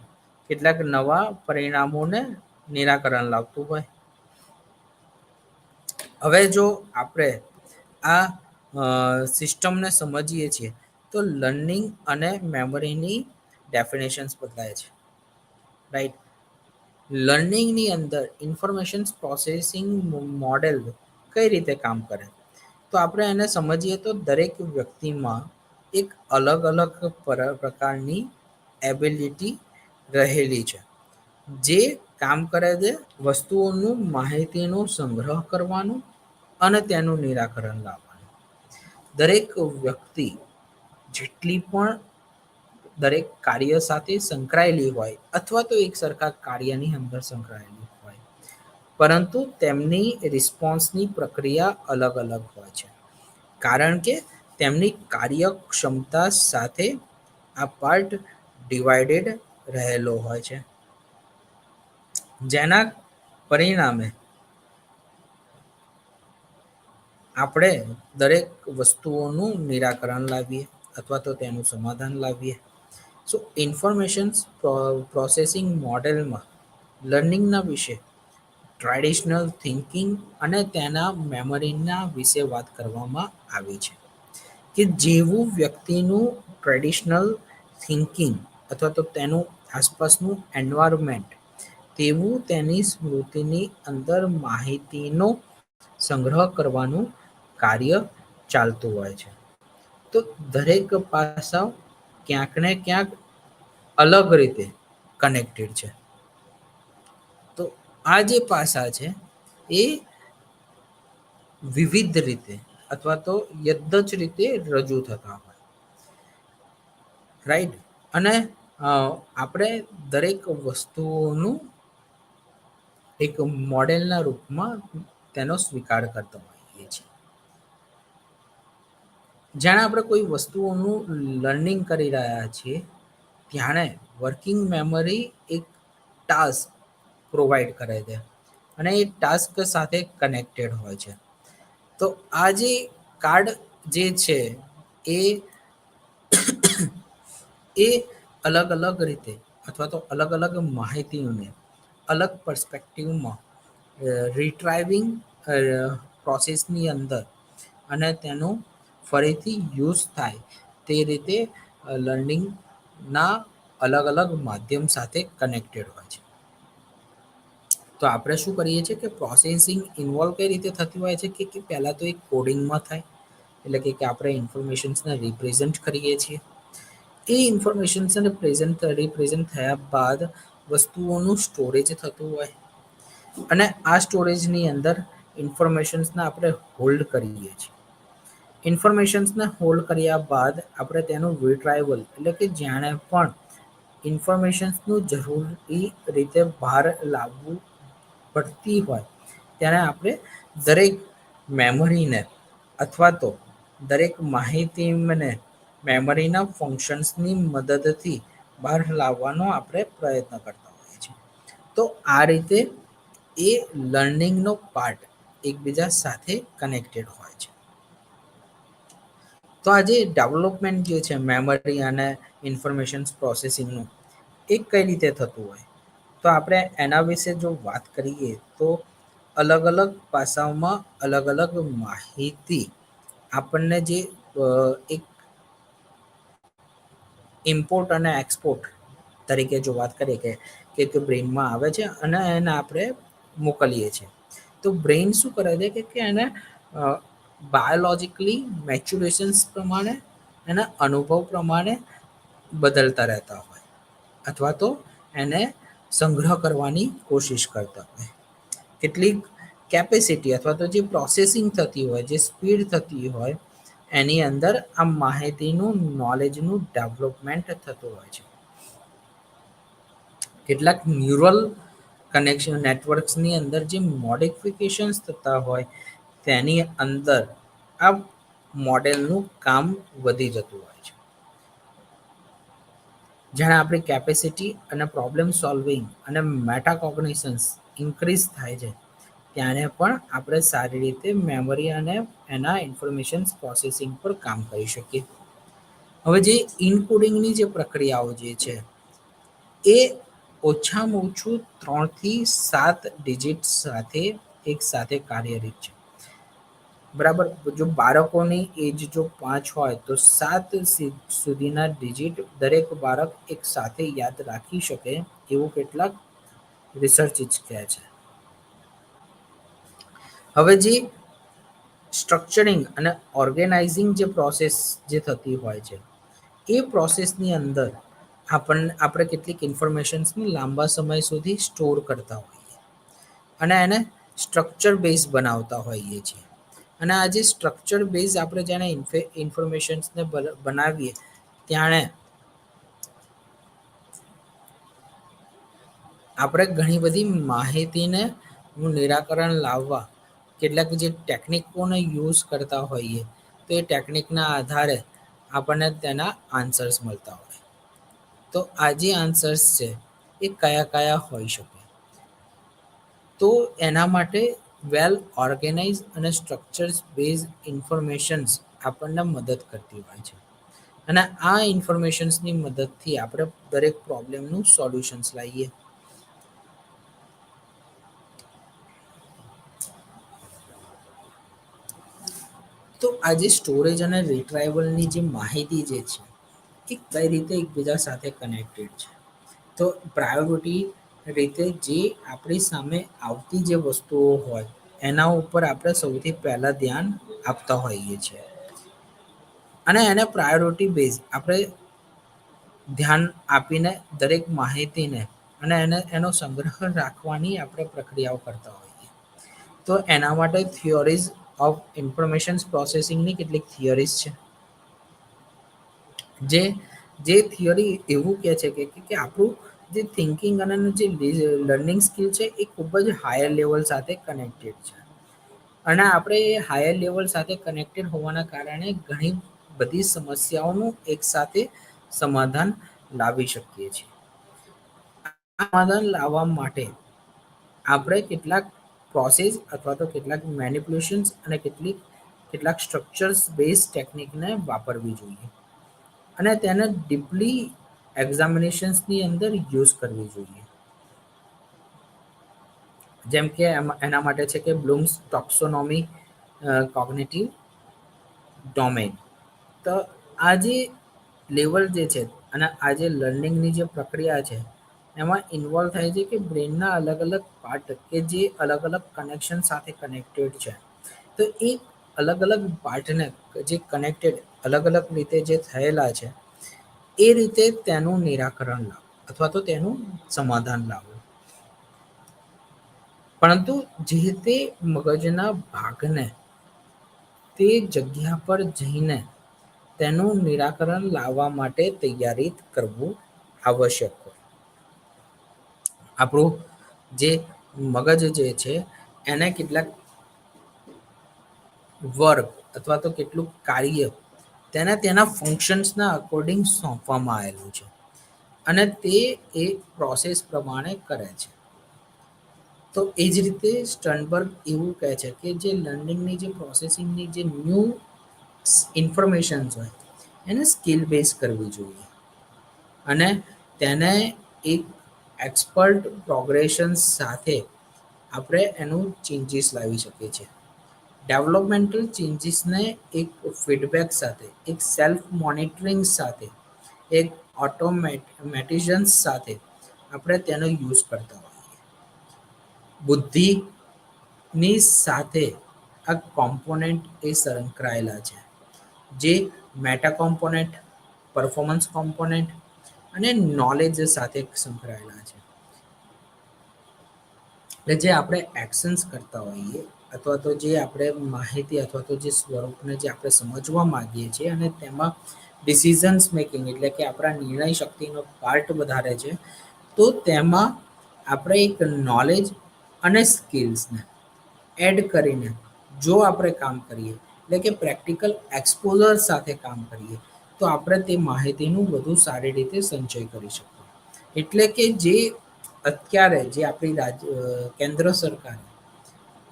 કેટલાક નવા પરિણામોને નિરાકરણ લાવતું હોય. હવે જો આપણે આ સિસ્ટમને સમજીએ છીએ તો લર્નિંગ અને મેમરીની ડેફિનેશન્સ બદલાય છે, રાઈટ. લર્નિંગની અંદર ઇન્ફોર્મેશન પ્રોસેસિંગ મોડેલ કઈ રીતે કામ કરે? તો આપણે એને સમજીએ તો દરેક વ્યક્તિમાં એક અલગ અલગ પ્રકારની એબિલિટી રહેલી છે, જે કામ કરે છે વસ્તુઓનું માહિતીનો સંગ્રહ કરવાનું અને તેનું નિરાકરણ લાવવાનું. દરેક વ્યક્તિ જેટલી પણ દરેક કાર્ય સાથે સંકળાયેલી હોય અથવા તો એક સરખા કાર્યની અંદર સંકળાયેલી હોય, પરંતુ તેમની રિસ્પોન્સની પ્રક્રિયા અલગ અલગ હોય છે, કારણ કે તેમની કાર્યક્ષમતા સાથે આ પાર્ટ ડિવાઇડેડ રહેલો હોય છે, જેના પરિણામે આપણે દરેક વસ્તુઓનું નિરાકરણ લાવીએ અથવા તો તેનું સમાધાન લાવીએ. સો ઇન્ફોર્મેશન પ્રોસેસિંગ મોડેલમાં લર્નિંગના વિશે ટ્રેડિશનલ થિંકિંગ અને તેના મેમરીના વિશે વાત કરવામાં આવી છે, કે જેવું વ્યક્તિનું ટ્રેડિશનલ થિંકિંગ અથવા તો તેનું આસપાસનું એન્વાયરમેન્ટ, તેવું તેની સ્મૃતિની અંદર માહિતીનો સંગ્રહ કરવાનું કાર્ય ચાલતું હોય છે. તો દરેક પાસાઓ ક્યાંક ને ક્યાંક અલગ રીતે કનેક્ટેડ છે. તો આ જે પાસા છે એ વિવિધ રીતે અથવા તો યદ્દચ રીતે રજૂ થતા હોય, રાઈટ. અને આપણે દરેક વસ્તુઓનું એક મોડેલના રૂપમાં તેનો સ્વીકાર કરતા હોઈએ છીએ. જાણે આપણે કોઈ વસ્તુઓનું લર્નિંગ કરી રહ્યા છીએ, ત્યારે વર્કિંગ મેમરી એક ટાસ્ક પ્રોવાઈડ કરે છે અને એ ટાસ્ક સાથે કનેક્ટેડ હોય છે. તો આ જે કાર્ડ જે છે એ એ અલગ અલગ રીતે અથવા તો અલગ અલગ માહિતીઓને અલગ પર્સપેક્ટિવમાં રિટ્રાઈવિંગ પ્રોસેસની અંદર અને તેનું ફરીથી યુઝ થાય તે રીતે લર્નિંગના અલગ અલગ માધ્યમ સાથે કનેક્ટેડ હોય છે. તો આપણે શું કરીએ છીએ કે પ્રોસેસિંગ ઇન્વોલ્વ કઈ રીતે થતી હોય છે કે પહેલાં તો એક કોડિંગમાં થાય, એટલે કે આપણે ઇન્ફોર્મેશન્સને રિપ્રેઝેન્ટ કરીએ છીએ. એ ઇન્ફોર્મેશન્સને રિપ્રેઝેન્ટ થયા બાદ વસ્તુઓનું સ્ટોરેજ થતું હોય, અને આ સ્ટોરેજની અંદર ઇન્ફોર્મેશન્સને આપણે હોલ્ડ કરીએ છીએ. ઇન્ફોર્મેશન્સને હોલ્ડ કર્યા બાદ આપણે તેનું રિટ્રાઈવલ, એટલે કે જાણે પણ ઇન્ફોર્મેશન્સનું જરૂરી રીતે બહાર લાવવું પડતી હોય, ત્યારે આપણે દરેક મેમરીને અથવા તો દરેક માહિતીને મેમરીના ફંક્શન્સની મદદથી બહાર લાવવાનો આપણે પ્રયત્ન કરતા હોઈએ છીએ. તો આ રીતે એ લર્નિંગનો પાર્ટ એકબીજા સાથે કનેક્ટેડ હોય છે. તો આ જે ડેવલપમેન્ટ જે છે મેમરી અને ઇન્ફોર્મેશન પ્રોસેસિંગનું, એ કઈ રીતે થતું હોય, તો આપણે એના વિશે જો વાત કરીએ તો અલગ અલગ પાસાઓમાં અલગ અલગ માહિતી આપણને જે એક ઇમ્પોર્ટ અને એક્સપોર્ટ તરીકે જો વાત કરીએ કે બ્રેઇનમાં આવે છે અને એને આપણે મોકલીએ છીએ. તો બ્રેઇન શું કરે છે કે એને બાયોલોજિકલી મેચ્યુરેશન્સ પ્રમાણે, એના અનુભવ પ્રમાણે બદલતા રહેતા હોય અથવા તો એને સંગ્રહ કરવાની કોશિશ કરતા હોય. કેટલીક કેપેસિટી અથવા તો જે પ્રોસેસિંગ થતી હોય, જે સ્પીડ થતી હોય, એની અંદર આ માહિતીનું નોલેજનું ડેવલપમેન્ટ થતું હોય છે. કેટલાક ન્યુરલ કનેક્શન નેટવર્ક્સની અંદર જે મોડિફિકેશન્સ થતા હોય, તેની અંદર આ મોડેલનું કામ વધી જતું હોય છે. જ્યારે આપણી કેપેસિટી અને પ્રોબ્લેમ સોલ્વિંગ અને મેટાકોગ્નિશન્સ ઇન્ક્રીઝ થાય છે, ત્યારે પણ આપણે સારી રીતે મેમરી અને એના ઇન્ફોર્મેશન્સ પ્રોસેસિંગ પર કામ કરી શકીએ. હવે જે ઇનકોડિંગની જે પ્રક્રિયાઓ જે છે એ ઓછામાં ઓછું 3 થી 7 ડિજિટ્સ સાથે એક સાથે કાર્યરત છે. બરાબર. જો બાળકોની એજ જો 5 હોય તો 7 સુધીના ડિજિટ દરેક બાળક એક સાથે યાદ રાખી શકે એવું કેટલાક રિસર્ચ જ કહે છે. હવે જે સ્ટ્રક્ચરિંગ અને ઓર્ગેનાઇઝિંગ જે પ્રોસેસ જે થતી હોય છે એ પ્રોસેસની અંદર આપણે કેટલીક ઇન્ફોર્મેશન્સને લાંબા સમય સુધી સ્ટોર કરતા હોઈએ અને એને સ્ટ્રક્ચર બેઝ બનાવતા હોઈએ છીએ. અને આ જે સ્ટ્રક્ચર બેઝ આપણે જેને ઇન્ફોર્મેશન્સને બનાવીએ ત્યારે આપણે ઘણી બધી માહિતીને નું નિરાકરણ લાવવા કેટલાક જે ટેકનિકોને યુઝ કરતા હોઈએ તો એ ટેકનિકના આધારે આપણને તેના આન્સર્સ મળતા હોય. તો આ જે આન્સર્સ છે એ કયા કયા હોઈ શકે? તો એના માટે વેલ ઓર્ગેનાઇઝ અને સ્ટ્રક્ચર્સ બેઝ ઇન્ફોર્મેશન્સ આપણને મદદ કરતી હોય છે. અને આ ઇન્ફોર્મેશન્સની મદદથી આપણે દરેક પ્રોબ્લેમનું સોલ્યુશન્સ લાવીએ. તો આ જે સ્ટોરેજ અને રિટ્રાઈવલની જે માહિતી જે છે એ કઈ રીતે એકબીજા સાથે કનેક્ટેડ છે. તો પ્રાયોરિટી રીતે જે આપણી સામે આવતી જે વસ્તુઓ હોય એના ઉપર આપણે સૌથી પહેલા ધ્યાન આપતા હોઈએ છીએ. અને એને પ્રાયોરિટી બેઝ આપણે ધ્યાન આપીને દરેક માહિતીને અને એનો સંગ્રહ રાખવાની આપણે પ્રક્રિયાઓ કરતા હોઈએ. તો એના માટે થિયોરીઝ ઓફ ઇન્ફોર્મેશન પ્રોસેસિંગની કેટલીક થિયરીઝ છે. જે જે થિયરી એવું કહે છે કે આપણું જે થિંકિંગ અને જે લર્નિંગ સ્કિલ છે એ ખૂબ જ હાયર લેવલ સાથે કનેક્ટેડ છે. અને આપણે એ હાયર લેવલ સાથે કનેક્ટેડ હોવાના કારણે ઘણી બધી સમસ્યાઓનું એક સાથે સમાધાન લાવી શકીએ છીએ. સમાધાન લાવવા માટે આપણે કેટલાક પ્રોસેસ અથવા તો કેટલાક મેનિપ્યુલેશન્સ અને કેટલાક સ્ટ્રક્ચર્સ બેઝ ટેકનિકને વાપરવી જોઈએ. અને તેને ડીપલી એક્ઝામિનેશન્સની અંદર યુઝ કરવી જોઈએ. જેમ કે એના માટે છે કે બ્લુમ્સ ટોક્સોનોમી કોગ્નેટિવ ડોમેન. તો આ જે લેવલ જે છે અને આ જે લર્નિંગની જે પ્રક્રિયા છે એમાં ઇન્વોલ્વ થાય છે કે બ્રેનના અલગ અલગ પાર્ટ કે જે અલગ અલગ કનેક્શન સાથે કનેક્ટેડ છે. તો એ અલગ અલગ પાર્ટને જે કનેક્ટેડ અલગ અલગ રીતે જે થયેલા છે એ રીતે તેનું નિરાકરણ લાવો અથવા તો તેનું સમાધાન લાવો. પરંતુ જે તે મગજના ભાગને તે જગ્યા પર જઈને તેનું નિરાકરણ લાવવા માટે તૈયારી કરવું આવશ્યક હોય. આપણું જે મગજ જે છે એને કેટલાક વર્ક અથવા તો કેટલુંક કાર્ય તેને તેના ફંક્શન્સના અકોર્ડિંગ સોંપવામાં આવેલું છે. અને તે એ પ્રોસેસ પ્રમાણે કરે છે. તો એ જ રીતે સ્ટનબર્ગ એવું કહે છે કે જે લર્નિંગની જે પ્રોસેસિંગની જે ન્યૂ ઇન્ફોર્મેશન્સ હોય એને સ્કિલ બેઝ કરવી જોઈએ. અને તેને એક એક્સપર્ટ પ્રોગ્રેશન સાથે આપણે એનું ચેન્જીસ લાવી શકીએ છીએ. ડેવલપમેન્ટલ ચેન્જીસને એક ફીડબેક સાથે એક સેલ્ફ મોનિટરિંગ સાથે એક ઓટોમેટિઝન્સ સાથે આપણે તેનો યુઝ કરતા હોઈએ. બુદ્ધિની સાથે આ કોમ્પોનેન્ટ એ સંકળાયેલા છે. જે મેટા કોમ્પોનેન્ટ, પરફોર્મન્સ કોમ્પોનેન્ટ અને નોલેજ સાથે સંકળાયેલા છે. એટલે જે આપણે એક્શન્સ કરતા હોઈએ અથવા તો જે આપણે માહિતી અથવા તો જે સ્વરૂપને જે આપણે સમજવા માંગીએ છીએ અને તેમાં ડિસિઝન્સ મેકિંગ એટલે કે આપણા નિર્ણય શક્તિનો પાર્ટ વધારે છે. તો તેમાં આપણે એક નોલેજ અને સ્કિલ્સને એડ કરીને જો આપણે કામ કરીએ એટલે કે પ્રેક્ટિકલ એક્સપોઝર સાથે કામ કરીએ તો આપણે તે માહિતીનું વધુ સારી રીતે સંચય કરી શકીએ. એટલે કે જે અત્યારે જે આપણી કેન્દ્ર સરકાર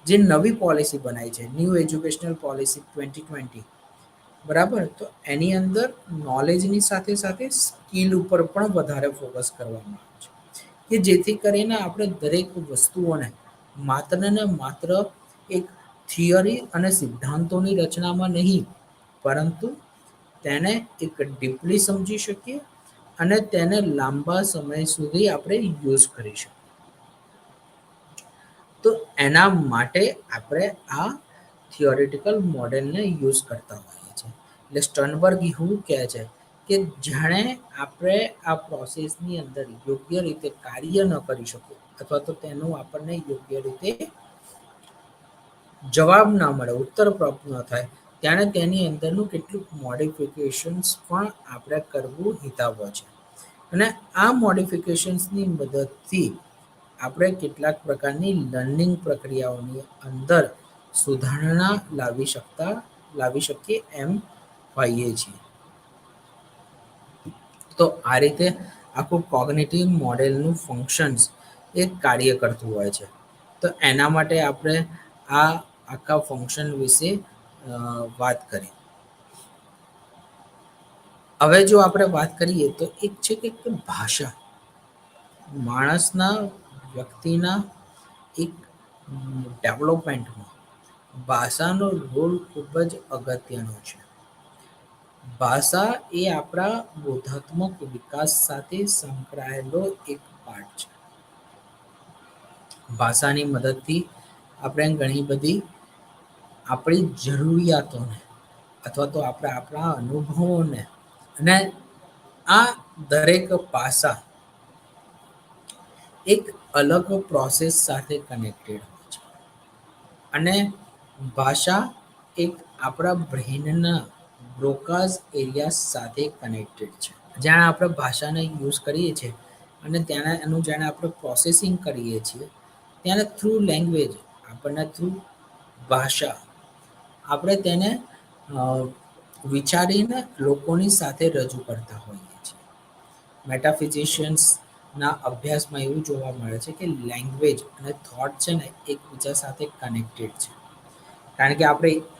જે નવી પોલિસી બનાવી છે ન્યૂ એજ્યુકેશનલ પોલિસી 2020 બરાબર. તો એની અંદર નોલેજની સાથે સાથે સ્કિલ ઉપર પણ વધારે ફોકસ કરવામાં આવે છે. કે જેથી કરીને આપણે દરેક વસ્તુઓને માત્ર ને માત્ર એક થિયરી અને સિદ્ધાંતોની રચનામાં નહીં પરંતુ તેને એક ડીપલી સમજી શકીએ અને તેને લાંબા સમય સુધી આપણે યુઝ કરી શકીએ. એના માટે આપણે આ થિયોરિટિકલ મોડેલને યુઝ કરતા હોઈએ છીએ. એટલે સ્ટર્નબર્ગ એવું કહે છે કે જાણે આપણે આ પ્રોસેસની અંદર યોગ્ય રીતે કાર્ય ન કરી શકીએ અથવા તો તેનું આપણને યોગ્ય રીતે જવાબ ના મળે, ઉત્તર પ્રાપ્ત ન થાય, ત્યારે તેની અંદરનું કેટલુંક મોડિફિકેશન્સ પણ આપણે કરવું હિતાવહ છે. અને આ મોડિફિકેશન્સની મદદથી આપણે કેટલાક પ્રકારની લર્નિંગ પ્રક્રિયાઓની અંદર સુધારણા લાવી શકીએ એમ હોઈએ છીએ. તો આ રીતે આખું કોગ્નિટિવ મોડેલનું ફંક્શન્સ એ કાર્ય કરતું હોય છે. તો એના માટે આપણે આ આખા ફંક્શન વિશે વાત કરી. હવે જો આપણે વાત કરીએ તો એક છે કે ભાષા માણસના વ્યક્તિના એક ડેવલપમેન્ટમાં ભાષાનો રોલ ખૂબ જ અગત્યનો છે. ભાષા એ આપણા બોધાત્મક વિકાસ સાથે સંકળાયેલો એક પાર્ટ છે. ભાષાની મદદથી આપણે ઘણી બધી આપણી જરૂરિયાતોને અથવા તો આપણે આપણા અનુભવોને અને આ દરેક પાસા એક અલગ પ્રોસેસ સાથે કનેક્ટેડ હોય છે. અને ભાષા એક આપણા બ્રેઇનના બ્રોકાઝ એરિયા સાથે કનેક્ટેડ છે. જ્યાં આપણે ભાષાને યુઝ કરીએ છીએ અને એનું જાણે આપણે પ્રોસેસિંગ કરીએ છીએ ત્યારે થ્રુ લેંગ્વેજ આપણને થ્રુ ભાષા આપણે તેને વિચારીને લોકોની સાથે રજૂ કરતા હોઈએ છીએ. મેટાફિઝિશિયન્સના અભ્યાસમાં એવું જોવા મળે છે કે લેંગ્વેજ અને થોટ છે ને એકબીજા સાથે કનેક્ટેડ છે. કારણ કે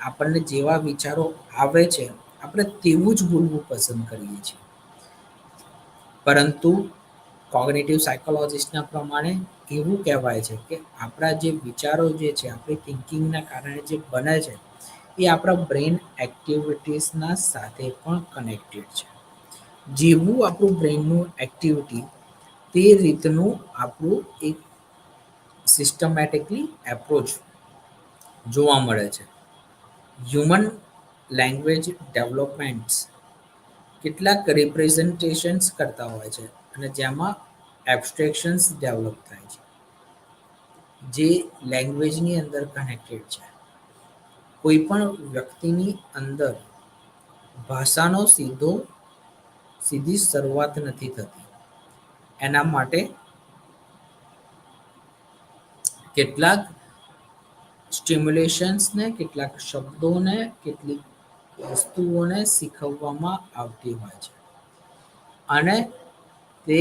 આપણને જેવા વિચારો આવે છે આપણે તેવું જ બોલવું પસંદ કરીએ છીએ. પરંતુ કોગ્નિટિવ સાયકોલોજીસ્ટના પ્રમાણે એવું કહેવાય છે કે આપણા જે વિચારો જે છે આપણી થિંકિંગના કારણે જે બને છે એ આપણા બ્રેઇન એક્ટિવિટીઝના સાથે પણ કનેક્ટેડ છે. જેવું આપણું બ્રેઇનનું એક્ટિવિટી તે રીતનું આપણું એક સિસ્ટમેટિકલી એપ્રોચ જોવા મળે છે. હ્યુમન લેંગ્વેજ ડેવલપમેન્ટ્સ કેટલાક રિપ્રેઝન્ટેશન્સ કરતા હોય છે અને જેમાં એબ્સ્ટ્રેક્શન્સ ડેવલપ થાય છે જે લેંગ્વેજની અંદર કનેક્ટેડ છે. કોઈ પણ વ્યક્તિની અંદર ભાષાનો સીધી શરૂઆત નથી થતી. એના માટે કેટલાક સ્ટિમ્યુલેશન્સને, કેટલાક શબ્દોને, કેટલીક વસ્તુઓને શીખવવામાં આવતી હોય છે અને તે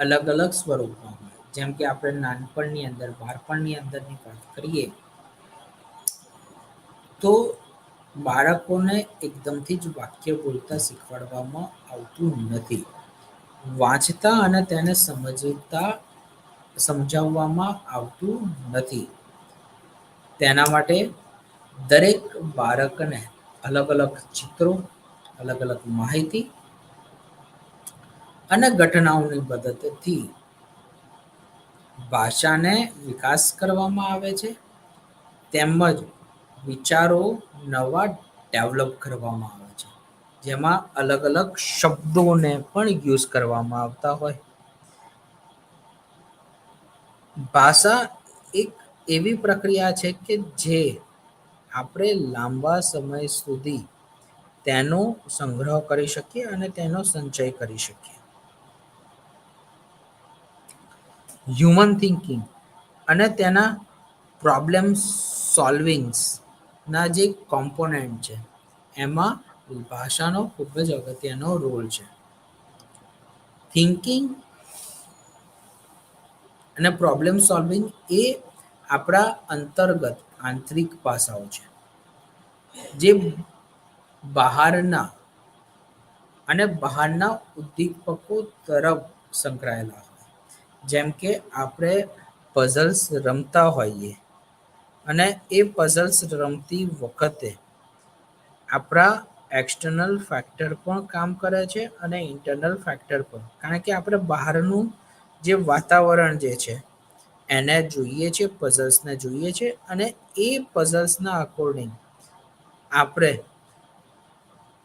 અલગ અલગ સ્વરૂપમાં હોય. જેમ કે આપણે નાનપણની અંદર, બાળપણની અંદરની વાત કરીએ તો બાળકોને એકદમથી જ વાક્ય બોલતા શીખવાડવામાં આવતું નથી. વાંચતા અને તેને સમજાવવામાં આવતું નથી. તેના માટે દરેક બાળકને અલગ અલગ ચિત્રો, અલગ અલગ માહિતી અને ઘટનાઓની મદદથી ભાષાને વિકાસ કરવામાં આવે છે તેમજ વિચારો નવા ડેવલપ કરવામાં આવે છે. જેમાં અલગ અલગ શબ્દોને પણ યુઝ કરવામાં આવતા હોય. ભાષા એક એવી પ્રક્રિયા છે કે જે આપણે લાંબા સમય સુધી તેનો સંગ્રહ કરી શકીએ અને તેનો સંચય કરી શકીએ. હ્યુમન થિંકિંગ અને તેના પ્રોબ્લેમ સોલ્વિંગ્સના જે કોમ્પોનન્ટ છે એમાં ભાષાનો ખૂબ જ અગત્યનો રોલ છે. થિંકિંગ અને પ્રોબ્લેમ સોલ્વિંગ એ આપણા અંતર્ગત આંતરિક પાસાઓ છે જે બહારના ઉદ્દીપકો તરફ સંકળાયેલા હોય. જેમ કે આપણે પઝલ્સ રમતા હોઈએ અને એ પઝલ્સ રમતી વખતે આપણા એક્સટર્નલ ફેક્ટર પણ કામ કરે છે અને ઇન્ટરનલ ફેક્ટર પણ. કારણ કે આપણે બહારનું જે વાતાવરણ જે છે એને જોઈએ છે, પઝલ્સને જોઈએ છે અને એ પઝલ્સના અકોર્ડિંગ આપણે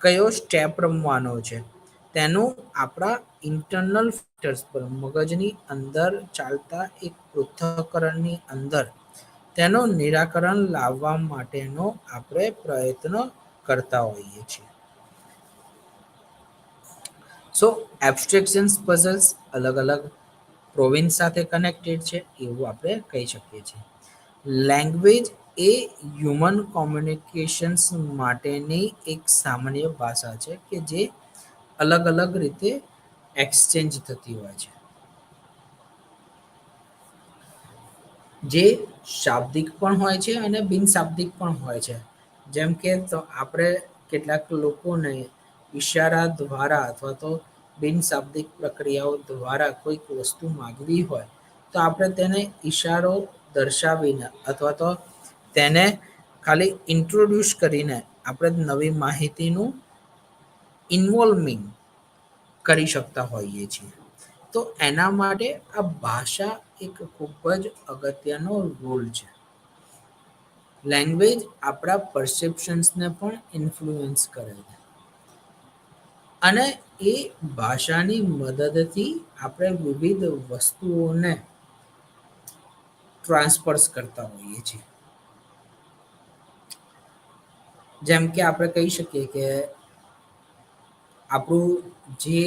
કયો સ્ટેપ રમવાનો છે તેનું આપણા ઇન્ટરનલ ફેક્ટર્સ પર મગજની અંદર ચાલતા એક પૃથ્થકરણની અંદર તેનું નિરાકરણ લાવવા માટેનો આપણે પ્રયત્ન કરતા હોઈએ છીએ. સો એબ્સ્ટ્રેક્શન્સ પઝલ્સ અલગ અલગ પ્રોવિન્સ સાથે કનેક્ટેડ છે એવું આપણે કહી શકીએ છીએ. લેંગ્વેજ એ હ્યુમન કોમ્યુનિકેશન્સ માટેની એક સામાન્ય ભાષા છે કે જે અલગ અલગ રીતે એક્સચેન્જ થતી હોય છે. જે શાબ્દિક પણ હોય છે અને બિનશાબ્દિક પણ હોય છે. જેમ કે તો આપણે કેટલાક લોકોને ઈશારા દ્વારા અથવા તો બિનશાબ્દિક પ્રક્રિયાઓ દ્વારા કોઈક વસ્તુ માગવી હોય તો આપણે તેને ઈશારો દર્શાવીને અથવા તો તેને ખાલી ઇન્ટ્રોડ્યુસ કરીને આપણે નવી માહિતીનું ઇન્વોલ્વિંગ કરી શકતા હોઈએ છીએ. તો એના માટે આ ભાષા એક ખૂબ જ અગત્યનો રોલ છે. લેંગ્વેજ આપણા પરસેપ્શન્સને પણ ઇન્ફ્લુઅન્સ કરે છે અને એ ભાષાની મદદથી આપણે વિવિધ વસ્તુઓને ટ્રાન્સફર્સ કરતા હોઈએ છીએ. જેમ કે આપણે કહી શકીએ કે આપણું જે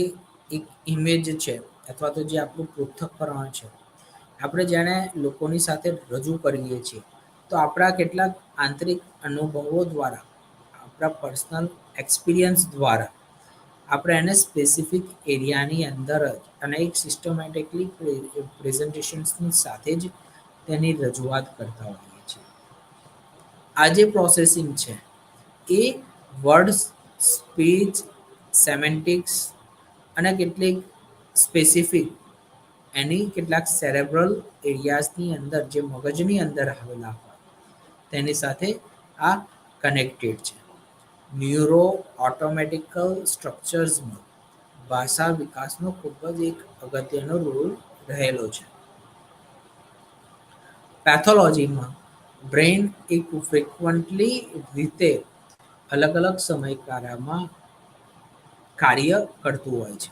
એક ઇમેજ છે અથવા તો જે આપણું પૃથ્થકરણ છે આપણે જેને લોકોની સાથે રજૂ કરીએ છીએ તો આપણા કેટલાક આંતરિક અનુભવો દ્વારા આપણા પર્સનલ એક્સપિરિયન્સ દ્વારા આપણે એને સ્પેસિફિક એરિયાની અંદર જ અને એક સિસ્ટમેટિકલી પ્રેઝન્ટેશન્સની સાથે જ તેની રજૂઆત કરતા હોઈએ છીએ. આ જે પ્રોસેસિંગ છે એ વર્ડ્સ, સ્પીચ, સેમેન્ટિક્સ અને કેટલીક સ્પેસિફિક એની કેટલાક સેરેબ્રલ એરિયાઝની અંદર જે મગજની અંદર આવેલા હોય તેની સાથે આ કનેક્ટેડ છે. ન્યુરો ઓટોમેટિકલ સ્ટ્રક્ચર્સમાં ભાષા વિકાસનો ખૂબ જ એક અગત્યનો રોલ રહેલો છે. પેથોલોજીમાં બ્રેઇન એક ફ્રિક્વન્ટલી રીતે અલગ અલગ સમયગાળામાં કાર્ય કરતું હોય છે.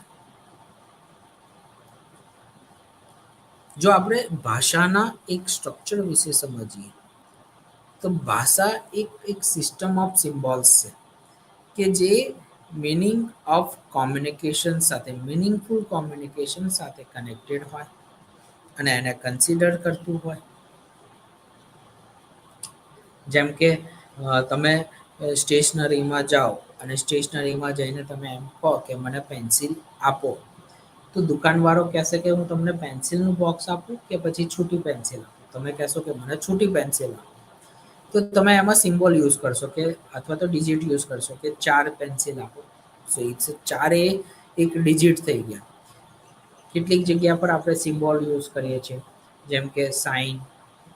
જો આપણે ભાષાના એક સ્ટ્રક્ચર વિશે સમજીએ તો ભાષા એક સિસ્ટમ ઓફ સિમ્બોલ્સ છે કે જે મીનિંગ ઓફ કોમ્યુનિકેશન સાથે મિનિંગફુલ કોમ્યુનિકેશન સાથે કનેક્ટેડ હોય અને એને કન્સિડર કરતું હોય. જેમ કે તમે સ્ટેશનરીમાં જાઓ અને સ્ટેશનરીમાં જઈને તમે એમ કહો કે મને પેન્સિલ આપો તો દુકાનવાળો કહેશે કે હું તમને પેન્સિલનું બોક્સ આપું કે પછી છૂટી પેન્સિલ આપું. તમે કહેશો કે મને છૂટી પેન્સિલ આપો તો તમે એમાં સિમ્બોલ યુઝ કરશો કે અથવા તો ડિજિટ યુઝ કરશો કે 4 પેન્સિલ આપો. સો ઇટ્સ 4 એ એક ડિજિટ થઈ ગયા. કેટલીક જગ્યા પર આપણે સિમ્બોલ યુઝ કરીએ છીએ જેમ કે સાઈન.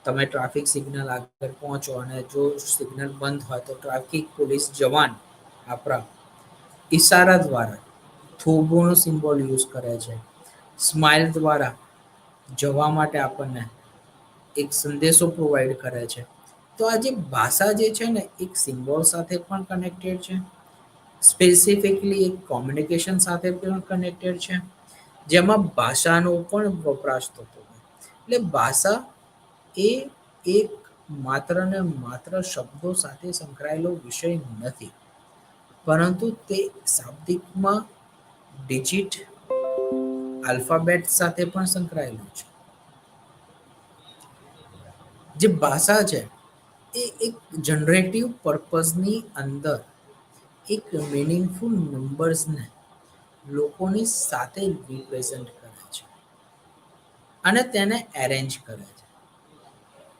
તમે ટ્રાફિક સિગ્નલ આગળ પહોંચો અને જો સિગ્નલ બંધ હોય તો ટ્રાફિક પોલીસ જવાન આપણા ઈશારા દ્વારા થોભોનો સિમ્બોલ યુઝ કરે છે. સ્માઇલ દ્વારા જવા માટે આપણને એક સંદેશો પ્રોવાઈડ કરે છે. તો આ જે ભાષા જે છે ને એક સિમ્બોલ સાથે પણ કનેક્ટેડ છે. સ્પેસિફિકલી એક કોમ્યુનિકેશન સાથે પણ કનેક્ટેડ છે. જેમાં ભાષાનો પણ વપરાશ થતો હોય. એટલે ભાષા એ એક માત્ર ને માત્ર શબ્દો સાથે સંકળાયેલો વિષય નથી. પરંતુ તે શાબ્દિકમાં ડિજિટ, આલ્ફાબેટ સાથે પણ સંકળાયેલું છે. જે ભાષા છે એ એક જનરેટિવ પર્પઝની અંદર એક મીનિંગફુલ નંબર્સને લોકોની સાથે રિપ્રેઝન્ટ કરે છે અને તેને એરેન્જ કરે છે.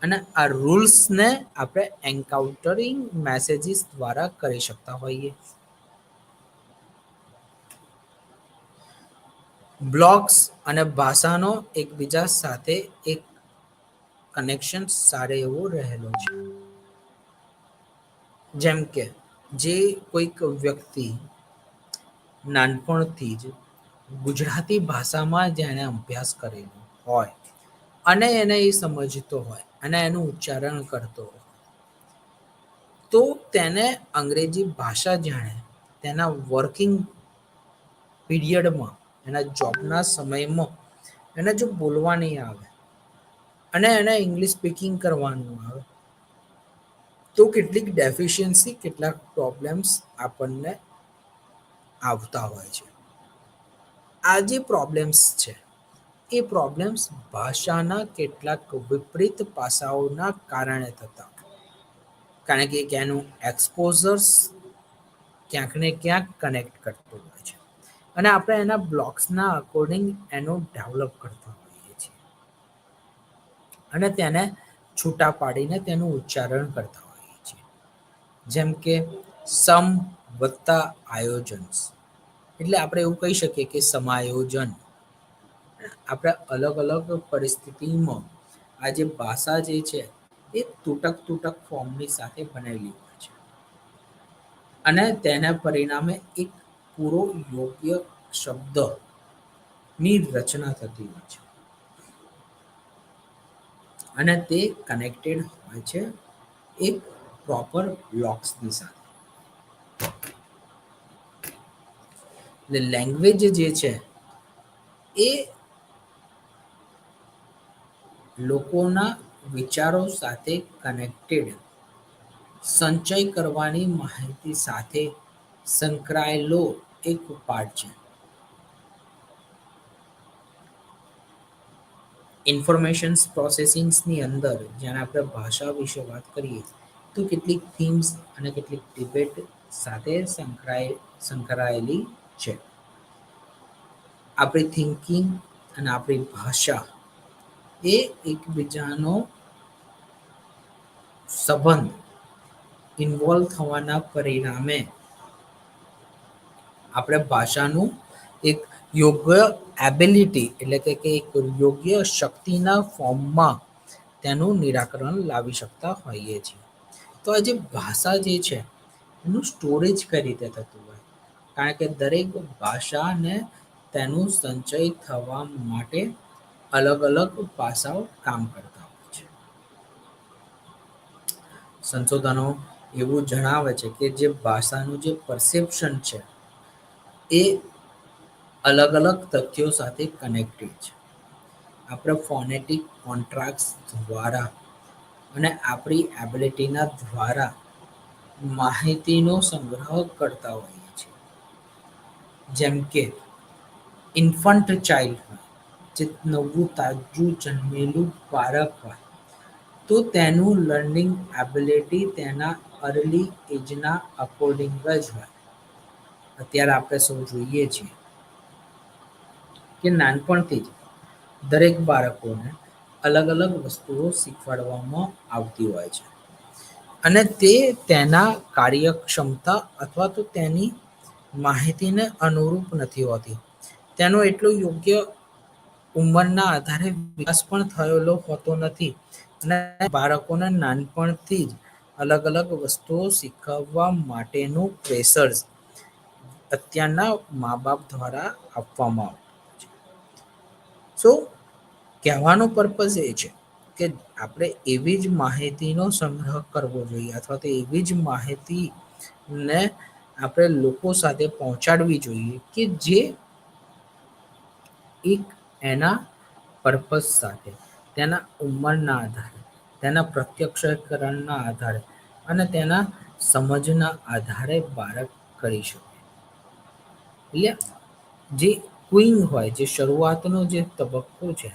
અને આ રૂલ્સને આપણે એન્કાઉન્ટરિંગ મેસેજીસ દ્વારા કરી શકતા હોઈએ. બ્લોગ્સ અને ભાષાનો એકબીજા સાથે એક કનેક્શન સારો એવો રહેલો છે. જેમ કે જે કોઈક વ્યક્તિ નાનપણથી જ ગુજરાતી ભાષામાં જેણે અભ્યાસ કરેલો હોય અને એને એ સમજતો હોય અને એનું ઉચ્ચારણ કરતો હોય, તો તેને અંગ્રેજી ભાષા જાણે તેના વર્કિંગ પીરિયડમાં, એના જોબના સમયમાં એને જો બોલવા નહીં આવે અને એને ઇંગ્લિશ સ્પીકિંગ કરવાનું આવે, તો કેટલીક ડેફિશિયન્સી, કેટલાક પ્રોબ્લેમ્સ આપણને આવતા હોય છે. આ જે પ્રોબ્લેમ્સ છે, એ પ્રોબ્લેમ્સ ભાષાના કેટલાક વિપરીત પાસાઓના કારણે થતા હોય. કારણ કે એનું એક્સપોઝર્સ ક્યાંક ને ક્યાંક કનેક્ટ કરતું હોય છે અને આપણે એના બ્લોક્સના અકોર્ડિંગ એનું ડેવલપ કરતા હોઈએ છીએ અને તેને છૂટા પાડીને તેનું ઉચ્ચારણ કરતા હોઈએ છીએ. જેમ કે સમ વત્તા આયોજન્સ, એટલે આપણે એવું કહી શકીએ કે સમાયોજન. આપણે અલગ અલગ પરિસ્થિતિમાં આ જે ભાષા જે છે એ તૂટક તૂટક ફોર્મની સાથે બનેલી હોય છે અને તેના પરિણામે એક પૂરો યોગ્ય શબ્દની રચના થતી હોય છે અને તે કનેક્ટેડ હોય છે એક પ્રોપર બ્લોક્સની સાથે. એટલે લેંગ્વેજ જે છે એ લોકોના વિચારો સાથે કનેક્ટેડ, સંચય કરવાની માહિતી સાથે સંકળાયેલો એક પાર્ટ છે. ઇન્ફોર્મેશન્સ પ્રોસેસિંગ્સની અંદર જ્યારે આપણે ભાષા વિશે વાત કરીએ, તો કેટલીક થીમ્સ અને કેટલીક ડિબેટ સાથે સંકળાયેલી છે. આપણી થિંકિંગ અને આપણી ભાષા એ એકબીજાનો સંબંધ ઇન્વોલ્વ થવાના પરિણામે આપણે ભાષાનું એક યોગ્ય એબિલિટી, એટલે કે એક યોગ્ય શક્તિના ફોર્મમાં તેનું નિરાકરણ લાવી શકતા હોઈએ છીએ. તો આ જે ભાષા જે છે એનું સ્ટોરેજ કઈ રીતે થતું હોય, કારણ કે દરેક ભાષાને તેનું સંચય થવા માટે અલગ અલગ પાસાઓ કામ કરતા હોય છે. સંશોધનો એવું જણાવે છે કે જે ભાષાનું જે પરસેપ્શન છે એ અલગ અલગ તથ્યો સાથે કનેક્ટેડ છે. આપણે ફોનેટિક કોન્ટ્રાક્ટ દ્વારા અને આપણી એબિલિટીના દ્વારા માહિતીનો સંગ્રહ કરતા હોઈએ છીએ. જેમ કે ઇન્ફન્ટ ચાઇલ્ડ હોય, જે નવું તાજું જન્મેલું બાળક હોય, તો તેનું લર્નિંગ એબિલિટી તેના અર્લી એજના અકોર્ડિંગ જ હોય. અત્યારે આપણે સૌ જોઈએ છીએ કે નાનપણથી જ દરેક બાળકોને અલગ અલગ વસ્તુઓ શીખવાડવામાં આવતી હોય છે અને તે તેના કાર્યક્ષમતા અથવા તો તેની માહિતીને અનુરૂપ નથી હોતી. તેનો એટલો યોગ્ય ઉંમરના આધારે વિકાસ પણ થયેલો હોતો નથી અને બાળકોને નાનપણથી જ અલગ અલગ વસ્તુઓ શીખવવા માટેનું પ્રેશર્સ અત્યારના મા બાપ દ્વારા આપવામાં આવતું છે. સો કહેવાનો પર્પઝ એ છે કે આપણે એવી જ માહિતીનો સંગ્રહ કરવો જોઈએ અથવા તો એવી જ માહિતીને આપણે લોકો સાથે પહોંચાડવી જોઈએ કે જે એક એના પર્પઝ સાથે, તેના ઉંમરના આધારે, તેના પ્રત્યક્ષકરણના આધારે અને તેના સમજના આધારે બાળક કરી શકે. એટલે જે ક્વિંગ હોય, જે શરૂઆતનો જે તબક્કો છે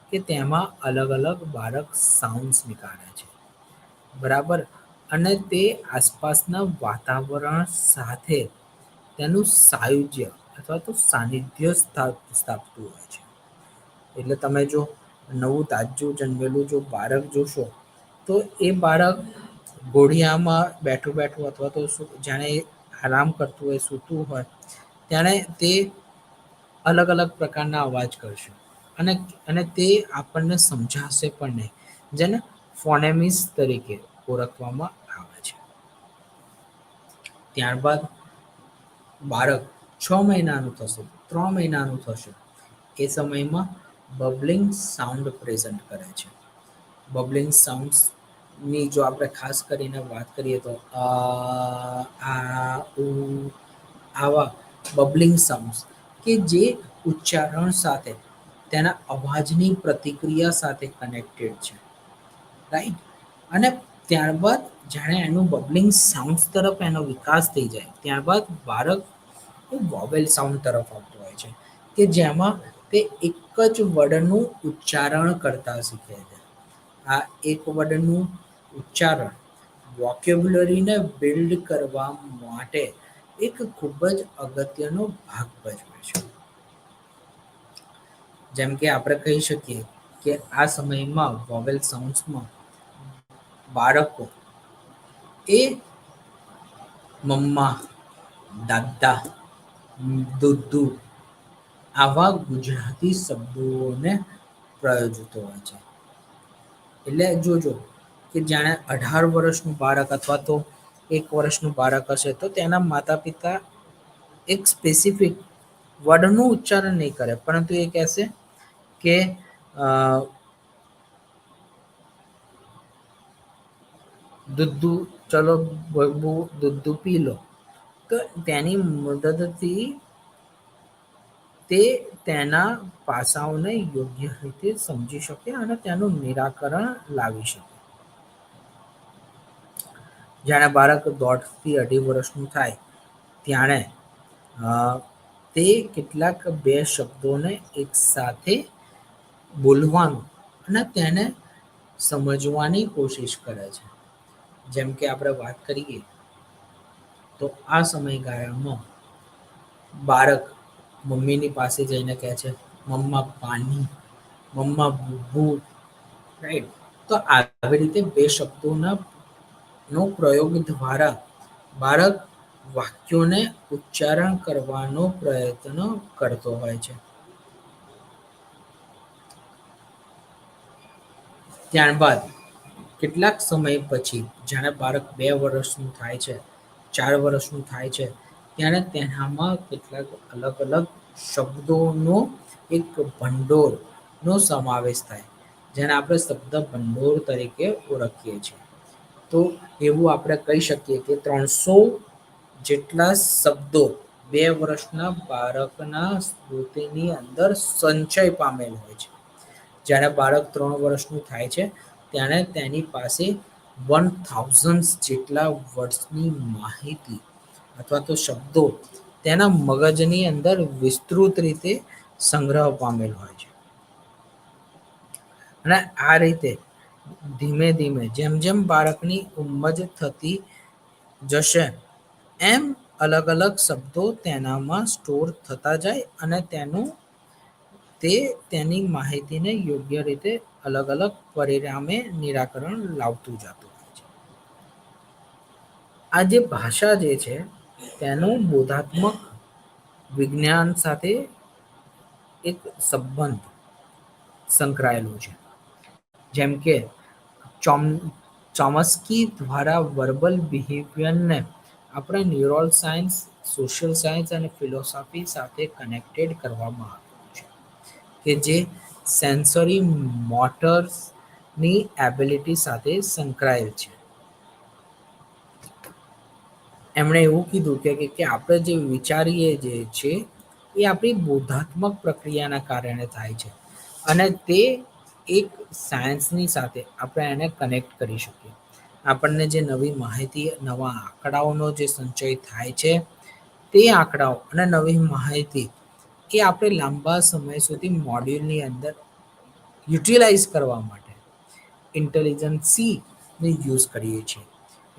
કે તેમાં અલગ અલગ બાળક સાઉન્ડ્સ નીકાળે છે, બરાબર, અને તે આસપાસના વાતાવરણ સાથે તેનું સાયુજ્ય અથવા તો સાનિધ્ય સ્થાપતું હોય છે. એટલે તમે જો નવું તાજું જન્મેલું જો બાળક જોશો, તો એ બાળક ઘોડિયામાં બેઠું બેઠું અથવા તો જાણે આરામ કરતું હોય, સૂતું હોય, ત્યારે તે અલગ અલગ પ્રકારના અવાજ કરશે અને અને તે આપણને સમજાશે પણ નહીં, જેને ફોનેમિસ તરીકે ઓળખવામાં આવે છે. ત્યારબાદ બાળક 6 મહિનાનું થશે, 3 મહિનાનું થશે, એ સમયમાં બબલિંગ સાઉન્ડ પ્રેઝન્ટ કરે છે. બબલિંગ સાઉન્ડ્સની જો આપણે ખાસ કરીને વાત કરીએ તો આ ઉ આવા બબલિંગ સાઉન્ડ્સ કે જે ઉચ્ચારણ સાથે તેના અવાજની પ્રતિક્રિયા સાથે કનેક્ટેડ છે, રાઈટ? અને ત્યારબાદ જાણે એનું બબલિંગ સાઉન્ડ્સ તરફ એનો વિકાસ થઈ જાય, ત્યારબાદ બાળક વોવેલ સાઉન્ડ તરફ આવતું હોય છે, કે જેમાં તે એક જ વર્ડનું ઉચ્ચારણ કરતા શીખે છે. આ એક વર્ડનું ઉચ્ચારણ વોકેબ્યુલરીને બિલ્ડ કરવા માટે એક ખૂબ જ અગત્યનો ભાગ ભજવે છે. જેમ કે આપણે કહી શકીએ કે આ સમયમાં વોવેલ સાઉન્ડ્સમાં બાળકો એ મમ્મા, દાદા, દુદ્દુ આવા ગુજરાતી શબ્દોને પ્રયોજિતો હોય છે. એટલે જોજો કે જાણે 18 વર્ષનું બાળક અથવા તો 1 વર્ષનું બાળક હશે તો તેના માતા-પિતા એક સ્પેસિફિક વર્ડનું ઉચ્ચારણ નહીં કરે, પરંતુ એ કહેશે કે અ, દુદ્દુ ચલો બબુ દુદ્દુ પી લો. તો તેની મદદથી તે તેના પાસાઓને યોગ્ય રીતે સમજી શકે અને તેનું નિરાકરણ લાવી શકે. જ્યારે બાળક 1.5 થી 2.5 વર્ષનું થાય ત્યારે અ, તે કેટલાક 2 શબ્દોને એકસાથે બોલવાનું અને તેને સમજવાની કોશિશ કરે છે. જેમ કે આપણે વાત કરીએ તો આ સમયગાળામાં બાળક મમ્મીની પાસે જઈને કહે છે, મમ્મા પાણી, મમ્મા બુબુ, રાઈટ? તો આવી રીતે 2 શબ્દોના નો પ્રયોગ દ્વારા બાળક વાક્યોને ઉચ્ચારણ કરવાનો પ્રયત્ન કરતો હોય છે. ત્યારબાદ કેટલાક સમય પછી જ્યારે બાળક 2 વર્ષનું થાય છે, 4 વર્ષનું થાય છે, ત્યારે તેનામાં કેટલાક અલગ-અલગ શબ્દોનો એક ભંડોળનો સમાવેશ થાય, જેને આપણે શબ્દ ભંડોળ તરીકે ઓળખીએ છીએ. તો એવું આપણે કહી શકીએ કે 300 જેટલા શબ્દો 2 વર્ષના બાળકના સ્મૃતિની અંદર સંચય પામેલ હોય છે. જ્યારે બાળક 3 વર્ષનું થાય છે, ત્યારે તેની પાસે 1000 જેટલા વર્ડ્સની માહિતી અથવા તો શબ્દો તેના મગજની અંદર વિસ્તૃત રીતે સંગ્રહ પામેલ હોય છે. અને આ રીતે ધીમે-ધીમે જેમ-જેમ બાળકની ઉંમર થતી જશે, એમ અલગ-અલગ શબ્દો તેનામાં સ્ટોર થતા જાય અને તે તેની માહિતીને યોગ્ય રીતે અલગ-અલગ પરિણામે નિરાકરણ લાવતું જતું હોય છે. આ જે ભાષા જે છે તેનું બોધાત્મક વિજ્ઞાન સાથે એક સંબંધ સંકળાયેલો છે. જેમ કે ચોમ્સ્કી દ્વારા વર્બલ બિહેવિયરને આપણે ન્યુરલ સાયન્સ, સોશિયલ સાયન્સ અને ફિલોસોફી સાથે કનેક્ટેડ કરવામાં આવ્યું છે, કે જે સેન્સરી મોટર્સની એબિલિટી સાથે સંકળાયેલ છે. એમણે એવું કીધું કે આપણે જે વિચારીએ જે છે એ આપણી બોધાત્મક પ્રક્રિયાના કારણે થાય છે અને તે એક સાયન્સની સાથે આપણે એને કનેક્ટ કરી શકીએ. આપણને જે નવી માહિતી, નવા આંકડાઓનો જે સંચય થાય છે, તે આંકડાઓ અને નવી માહિતી એ આપણે લાંબા સમય સુધી મોડ્યુલની અંદર યુટિલાઇઝ કરવા માટે ઇન્ટેલિજન્સીને યુઝ કરીએ છીએ.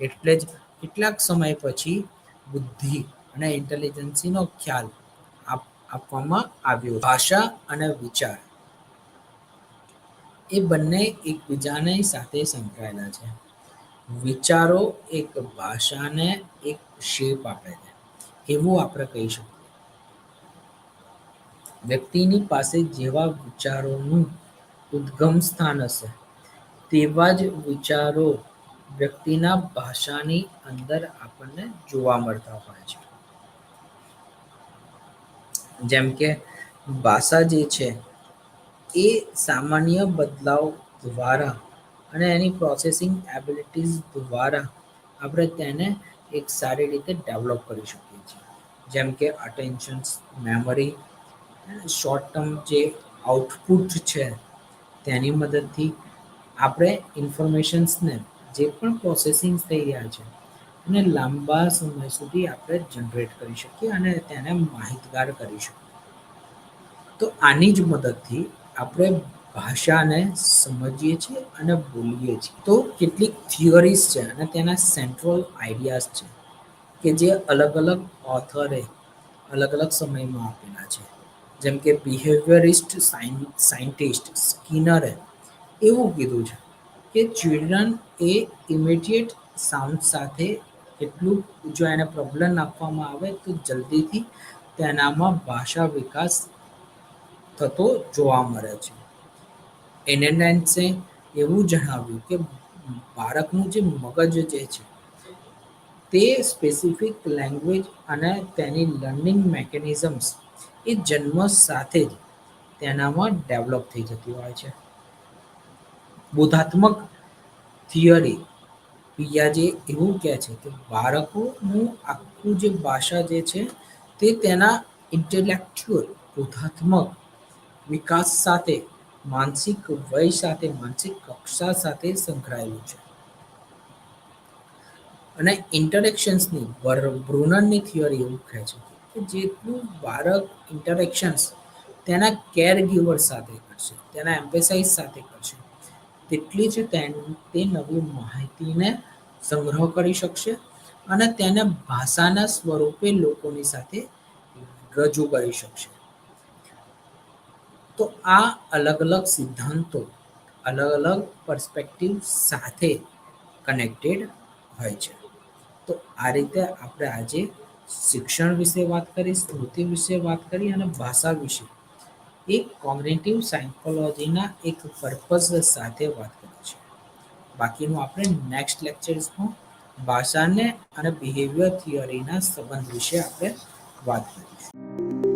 એટલે જ કેટલાક સમય પછી બુદ્ધિ અને ઇન્ટેલિજન્સીનો ખ્યાલ આપવામાં આવ્યો. ભાષા અને વિચાર એ બંને એકબીજાની સાથે સંકળાયેલા છે. વિચારો એક ભાષાને એક શેપ આપે છે, એવું આપણે કહી શકીએ. વ્યક્તિની પાસે જેવા વિચારોનું ઉદ્ગમ સ્થાન હશે, તેવા જ વિચારો વ્યક્તિના ભાષાની અંદર આપણને જોવા મળતા હોય છે. જેમ કે ભાષા જે છે એ સામાન્ય બદલાવ દ્વારા અને એની પ્રોસેસિંગ એબિલિટીઝ દ્વારા આપણે તેને એક સારી રીતે ડેવલપ કરી શકીએ છીએ. જેમ કે અટેન્શન, મેમરી, શોર્ટ ટર્મ જે આઉટપુટ છે તેની મદદથી આપણે ઇન્ફોર્મેશન્સને જે પણ પ્રોસેસિંગ થઈ રહ્યા છે અને લાંબા સમય સુધી આપણે જનરેટ કરી શકીએ અને તેને માહિતગાર કરી શકીએ. તો આની જ મદદથી આપણે ભાષાને સમજીએ છીએ અને બોલીએ છીએ. તો કેટલીક થિયરીઝ છે અને તેના સેન્ટ્રલ આઈડિયાઝ છે કે જે અલગ અલગ ઓથરે અલગ અલગ સમયમાં આપેલા છે. જેમ કે બિહેવિયરિસ્ટ સાયન્ટિસ્ટ સ્કિનરે એવું કીધું છે કે ચિલ્ડ્રન એ ઇમિડિયેટ સાઉન્ડ સાથે કેટલું જો એને પ્રોબ્લેમ આપવામાં આવે તો જલ્દીથી તેનામાં ભાષા વિકાસ થતો જોવા મળે છે. એનેનાન્સે એવું જણાવ્યું કે બાળકનું જે મગજ જે છે તે સ્પેસિફિક લેંગ્વેજ અને તેની લર્નિંગ મેકેનિઝમ્સ એ જન્મ સાથે જ તેનામાં ડેવલપ થઈ જતી હોય છે. બોધાત્મક થિયરી પિયાજે એવું કહે છે કે બાળકોનું આખું જે ભાષા જે છે તે તેના ઇન્ટેલેક્ચુઅલ બોધાત્મક વિકાસ સાથે માનસિક વય સાથે માનસિક કક્ષા સાથે સંકળાયેલું છે. અને ઇન્ટરેક્શન્સની બ્રુનરની થિયરી એવું કહે છે કે જેટલું બાળક ઇન્ટરેક્શન્સ તેના કેર ગિવર સાથે કરશે, તેના એમ્પેસાઇઝ સાથે કરશે, તેટલી જ તે નવી માહિતીને સંગ્રહ કરી શકશે અને તેને ભાષાના સ્વરૂપે લોકોની સાથે રજૂ કરી શકશે. તો આ અલગ અલગ સિદ્ધાંતો અલગ અલગ પર્સ્પેક્ટિવ સાથે કનેક્ટેડ હોય છે. તો આ રીતે આપણે આજે શિક્ષણ વિશે વાત કરી, સ્મૃતિ વિશે વાત કરી અને ભાષા વિશે એક કોગ્નિટિવ સાયકોલોજીના એક પર્પઝ સાથે વાત કરી છે. બાકીનું આપણે નેક્સ્ટ લેક્ચર્સમાં ભાષાને અને બિહેવિયર થિયરીના સંબંધ વિશે આપણે વાત કરીશું.